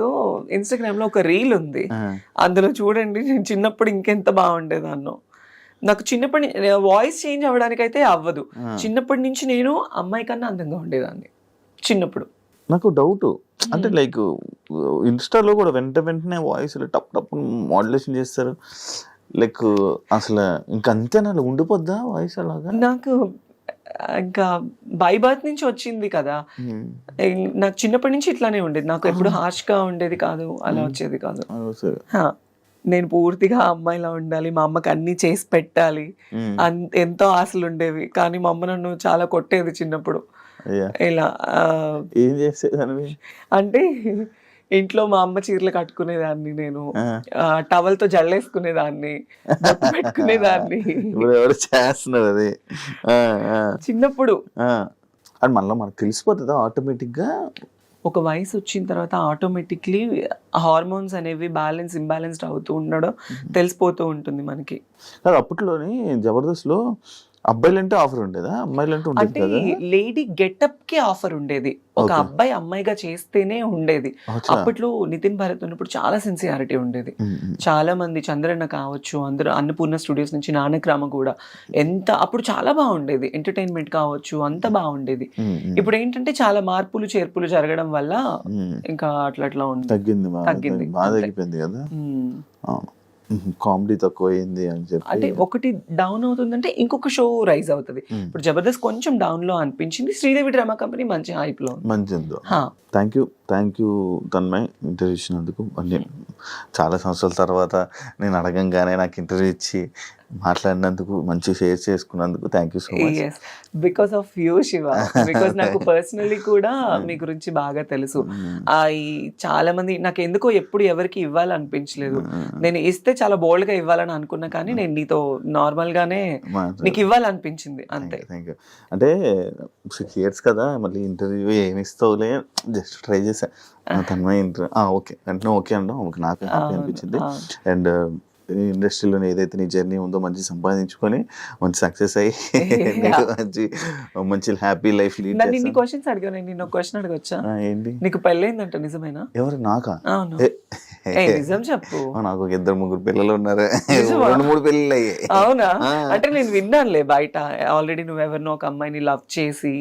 ఇన్స్టాగ్రామ్ లో ఒక రీల్ ఉంది, అందులో చూడండి నేను చిన్నప్పుడు ఇంకెంత బాగుండేదాన్నో. నాకు చిన్నప్పటి వాయిస్ చేంజ్ అవ్వడానికి అయితే అవ్వదు. చిన్నప్పటి నుంచి నేను అమ్మాయి కన్నా అందంగా ఉండేదాన్ని చిన్నప్పుడు. నాకు డౌట్ అంటే లైక్ ఇన్స్టాలో కూడా వెంటనే వాయిస్ టప్ టప్ మాడ్యులేషన్ చేస్తారు, లైక్ అసలు ఇంకా అంతేనా ఉండిపోద్దా వాయిస్ అలాగా? నాకు ఇంకా బై బర్త్ నుంచి వచ్చింది కదా, నాకు చిన్నప్పటి నుంచి ఇట్లానే ఉండేది. నాకు ఎప్పుడు హార్ష్గా ఉండేది కాదు, అలా వచ్చేది కాదు. నేను పూర్తిగా అమ్మాయిలా ఉండాలి, మా అమ్మకి అన్ని చేసి పెట్టాలి, ఎంతో ఆశలు ఉండేవి. కానీ మా అమ్మ నన్ను చాలా కొట్టేది చిన్నప్పుడు. ఇలా ఏం చేసేదాన్ని అంటే ఇంట్లో మా అమ్మ చీరలు కట్టుకునేదాన్ని, నేను టవల్తో జల్లేసుకునేదాన్ని, బొట్టు పెట్టుకునేదాన్ని. చేస్తున్నారు అది చిన్నప్పుడు. అది మళ్ళీ మనకు తెలిసిపోతుందా ఆటోమేటిక్గా? ఒక వయసు వచ్చిన తర్వాత ఆటోమేటిక్లీ హార్మోన్స్ అనేవి ఇంబ్యాలెన్స్డ్ అవుతూ ఉండడం తెలిసిపోతూ ఉంటుంది మనకి. అప్పట్లోని జబర్దస్త్లో అబ్బాయిలు అంటే ఆఫర్ ఉండేదా, అమ్మాయిలు అంటే ఉండేది కదా? లేడీ గెటప్ కి ఆఫర్ ఉండేది, ఒక అబ్బాయి అమ్మాయిగా చేస్తేనే ఉండేది. అప్పట్లో నితిన్ భరత్ ఉన్నప్పుడు చాలా సిన్సియారిటీ ఉండేది. చాలా మంది చంద్రన్న కావచ్చు, అందరూ అన్నపూర్ణ స్టూడియోస్ నుంచి నానక్రామ కూడా ఎంత అప్పుడు చాలా బాగుండేది. ఎంటర్టైన్మెంట్ కావచ్చు అంత బాగుండేది. ఇప్పుడు ఏంటంటే చాలా మార్పులు చేర్పులు జరగడం వల్ల ఇంకా అట్లా ఉంది, తగ్గింది, బాగా తగ్గిపోయింది కదా. కామెడీ తక్కువ అయింది అని చెప్పి అంటే ఒకటి డౌన్ అవుతుందంటే ఇంకొక షో రైజ్ అవుతుంది. ఇప్పుడు జబర్దస్త్ కొంచెం డౌన్ లో అనిపించింది, శ్రీదేవి డ్రామా కంపెనీ మంచి హైప్ లో మంచిది. థ్యాంక్ యూ తన్మయ్ ఇంటర్వ్యూ ఇచ్చినందుకు. అన్ని చాలా సంవత్సరాల తర్వాత నేను అడగంగానే నాకు ఇంటర్వ్యూ ఇచ్చి మాట్లాడినందుకు, మంచి షేర్ చేసుకున్నందుకు thank you so much. Because of you Shiva, because నాకు పర్సనలీ కూడా మీ గురించి బాగా తెలుసు. చాలా మంది నాకు ఎందుకో ఎప్పుడు ఎవరికి ఇవ్వాలనిపించలేదు. నేను ఇస్తే చాలా బోల్డ్ గా ఇవ్వాలని అనుకున్నా, కానీ నేను నీతో నార్మల్ గానే నీకు ఇవ్వాలనిపించింది అంతే. Thank you. అంటే 6 years కదా, మళ్ళీ ఇంటర్వ్యూ ఏమి ఇస్తావులే జస్ట్ ట్రై చేసా. తన్మయ్ ఓకే అంటే ఓకే అంటాం, నాకు హ్యాపీ అనిపించింది. అండ్ ఇండస్ట్రీలో ఏదైతే నీ జర్నీ ఉందో మంచి సంపాదించుకొని మంచి సక్సెస్ అయ్యి మంచి హ్యాపీ లైఫ్ లీడ్. ఇన్ని క్వశ్చన్స్ అడిగా, నేను ఒక క్వశ్చన్ అడగొచ్చా? ఏంటి? నీకు పెళ్ళైందంట, నిజమేనా? ఎవరు? నాకా? నిజం చెప్పు. నాకు 2-3 పిల్లలు ఉన్నారు, 2-3 పెళ్ళిళ్ళు అయ్యాయి. అవునా? అంటే నేను విన్నానులే బయట, ఆల్రెడీ నువ్వెవరినో ఒక అమ్మాయిని లవ్ చేసి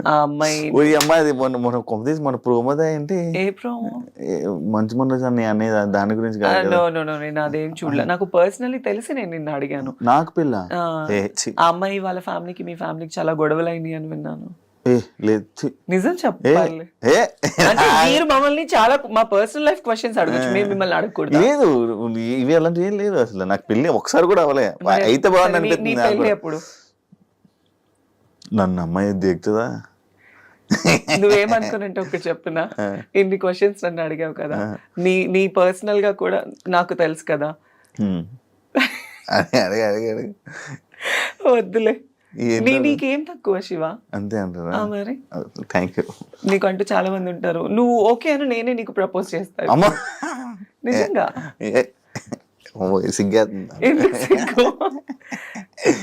ఆ అమ్మాయి అది మన ప్రోమోదా ఏంటి? ఏ ప్రోమో? మంచి మొన్న అనే దాని గురించి నేను అదేం చూడలే. నాకు పర్సనలీ తెలిసి నేను నిన్ను అడిగాను. నాకు పిల్ల ఆ అమ్మాయి వాళ్ళ ఫ్యామిలీకి మీ ఫ్యామిలీకి చాలా గొడవలు అయినాయి అని విన్నాను. నిజం చెప్పాలి అంటే మీరు మమ్మల్ని చాలా మా పర్సనల్ లైఫ్ క్వశ్చన్స్ అడగచ్చు, మేము మిమ్మల్ని అడగకూడదు. లేదు, ఇవి అలాంటి ఏం లేదు అసలు. నాకు పెళ్లి ఒకసారి కూడా అవ్వలే, అయితే బాగుంది. అప్పుడు నన్ను అమ్మాయి దిగుతుందా? నువ్వేమనుకున్నట్టు ఒకటి చెప్పునా, ఇన్ని క్వశ్చన్స్ నన్ను అడిగావు కదా, నీ పర్సనల్ గా కూడా నాకు తెలుసు కదా. వద్దులే, నీకేం తక్కువ శివ? అంతే అంటారా? మరి థ్యాంక్ యూ. నీకు అంటూ చాలా మంది ఉంటారు, నువ్వు ఓకే అని నేనే నీకు ప్రపోజ్ చేస్తాను. నిజంగా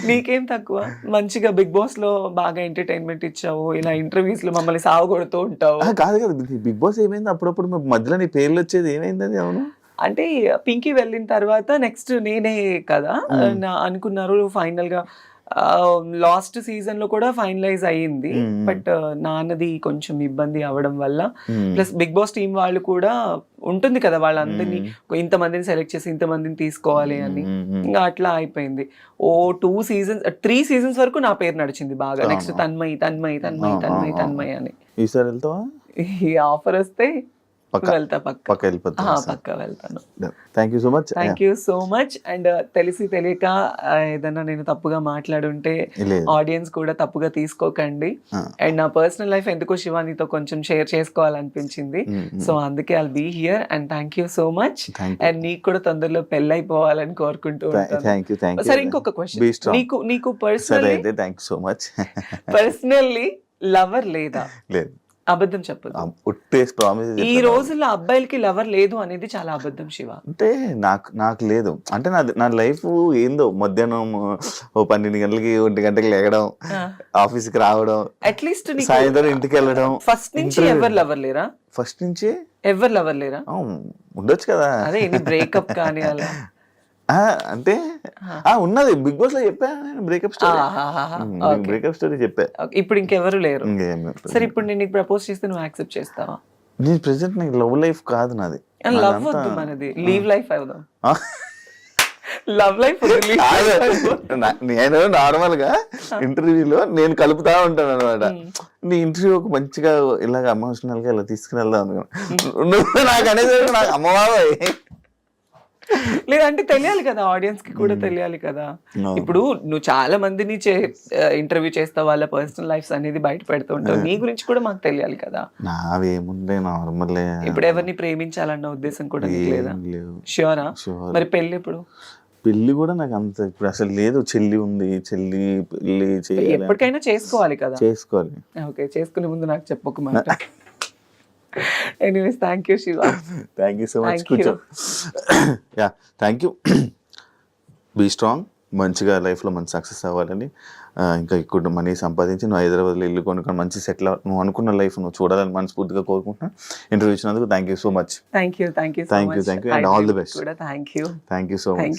నీకేం తక్కువ? మంచిగా బిగ్ బాస్ లో బాగా ఎంటర్టైన్మెంట్ ఇచ్చావు, ఇలా ఇంటర్వ్యూస్ లో మమ్మల్ని సావగొడుతూ ఉంటావు. కాదు కదా, బిగ్ బాస్ ఏమైంది అప్పుడప్పుడు మధ్యలో నీ పేర్లు వచ్చేది ఏమైంది అది? అవును, అంటే పింకీ వెళ్ళిన తర్వాత నెక్స్ట్ నేనే కదా అనుకున్నారు. ఫైనల్ గా లాస్ట్ సీజన్ లో కూడా ఫైనలైజ్ అయ్యింది, బట్ నాన్నది కొంచెం ఇబ్బంది అవడం వల్ల, ప్లస్ బిగ్ బాస్ టీం వాళ్ళు కూడా ఉంటుంది కదా, వాళ్ళందరినీ ఇంతమందిని సెలెక్ట్ చేసి ఇంతమందిని తీసుకోవాలి అని, ఇంకా అట్లా అయిపోయింది. 3 seasons వరకు నా పేరు నడిచింది బాగా. నెక్స్ట్ తన్మయ్ అని. ఈసారి వెళ్తావా? ఈ ఆఫర్ వస్తే పక్క వెళ్తా పక్క పక్క వెళ్ళిపోతాను పక్క వెళ్తాను. Thank you so much. Thank you so much. And తెలిసి తెలియక ఏదన్నా నేను తప్పుగా మాట్లాడుంటే లేదు. ఆడియన్స్ కూడా తప్పుగా తీసుకోకండి. అండ్ నా పర్సనల్ లైఫ్ ఎందుకో శివానితో కొంచెం షేర్ చేసుకోవాలనిపించింది. సో అందుకే I'll be here. And thank you so much. And నీకు కూడా తొందరలో పెళ్ళైపోవాలని కోరుకుంటూ ఉంటాను. Thank you thank you. సరే, ఇంకొక క్వశ్చన్. నీకు సరే పర్సనల్లీ అయితే thank you so much. Personally lover లేదా? లేదు, అబద్ధం చెప్పదు. ఉట్టేసి ప్రామిస్. ఈ రోజుల్లో అబ్బాయిలకి లవర్ లేదు అనేది చాలా అబద్ధం శివ. అంటే నాకు లేదు. అంటే నా లైఫ్ ఏందో మధ్యాహ్నం 12 గంటలకి 1 గంటకి లేగడం, ఆఫీస్కి రావడం, అట్లీస్ట్ సాయంత్రం ఇంటికి వెళ్ళడం. ఫస్ట్ నుంచి ఎవరు లవర్ లేరా? ఫస్ట్ నుంచి ఎవరు లవర్ లేరా? ఉండొచ్చు కదా. అదే బ్రేకప్ కానీ అలా అంటే ఉన్నది బిగ్ బాస్ లో చెప్పా నేను బ్రేకప్ స్టోరీ. బ్రేకప్ స్టోరీ చెప్పా. ఇప్పుడు ఇంకెవరు లేరు. ఇంకేం సరే, ఇప్పుడు నేను నీకు ప్రపోజ్ చేస్తే నువ్వు యాక్సెప్ట్ చేస్తావా? నేను ప్రెసెంట్ నాకు లవ్ లైఫ్ కాదు నాది. లవ్ వద్దు, మనది లీవ్ లైఫ్ అవుదాం. లవ్ లైఫ్ నేను నార్మల్ గా ఇంటర్వ్యూలో నేను కలుపుతా ఉంటాను అనమాట. నీ ఇంటర్వ్యూ ఒక మంచిగా ఇలాగ ఎమోషనల్ గా ఇలా తీసుకుని వెళ్దాం అనుకున్నా. నాకు అనేది నాకు అమ్మబాబాయ్ లేదంటే తెలియాలి కదా, ఆడియన్స్ కి కూడా తెలియాలి కదా. ఇప్పుడు నువ్వు చాలా మందిని ఇంటర్వ్యూ చేస్తావు, వాళ్ళ పర్సనల్ లైఫ్స్ అనేది బయట పెడుతూ ఉంటావు. నీ గురించి కూడా మాకు తెలియాలి కదా. నావేముండే నార్మల్. ఇప్పుడు ఎవరిని ప్రేమించాలన్న ఉద్దేశం కూడా నీకు లేదా? ష్యూరా? మరి పెళ్లి ఎప్పుడు? పెళ్లి కూడా నాకు అంత ఇప్పుడు అసలు లేదు. చెల్లి ఉంది, చెల్లి పెళ్లి చేయాలి, ఎప్పటికైనా చేసుకోవాలి కదా. చేసుకోవాలి. ఓకే, చేసుకునే ముందు నాకు చెప్పకు మాట. Anyways, thank you Shiva. Thank you so much. కూర్చో. Yeah, thank you. Be strong. మంచిగా లైఫ్లో మంచి సక్సెస్ అవ్వాలని, ఇంకా ఇక్కడ మనీ సంపాదించి నువ్వు హైదరాబాద్లో ఇల్లు కొనుక్కొని మంచి సెటిల్ నువ్వు అనుకున్న లైఫ్ నువ్వు చూడాలని మనస్ఫూర్తిగా కోరుకుంటున్నాను. ఇంటర్వ్యూ ఇచ్చినందుకు thank you so much. Thank you. Thank you and all the best. Thank you so much.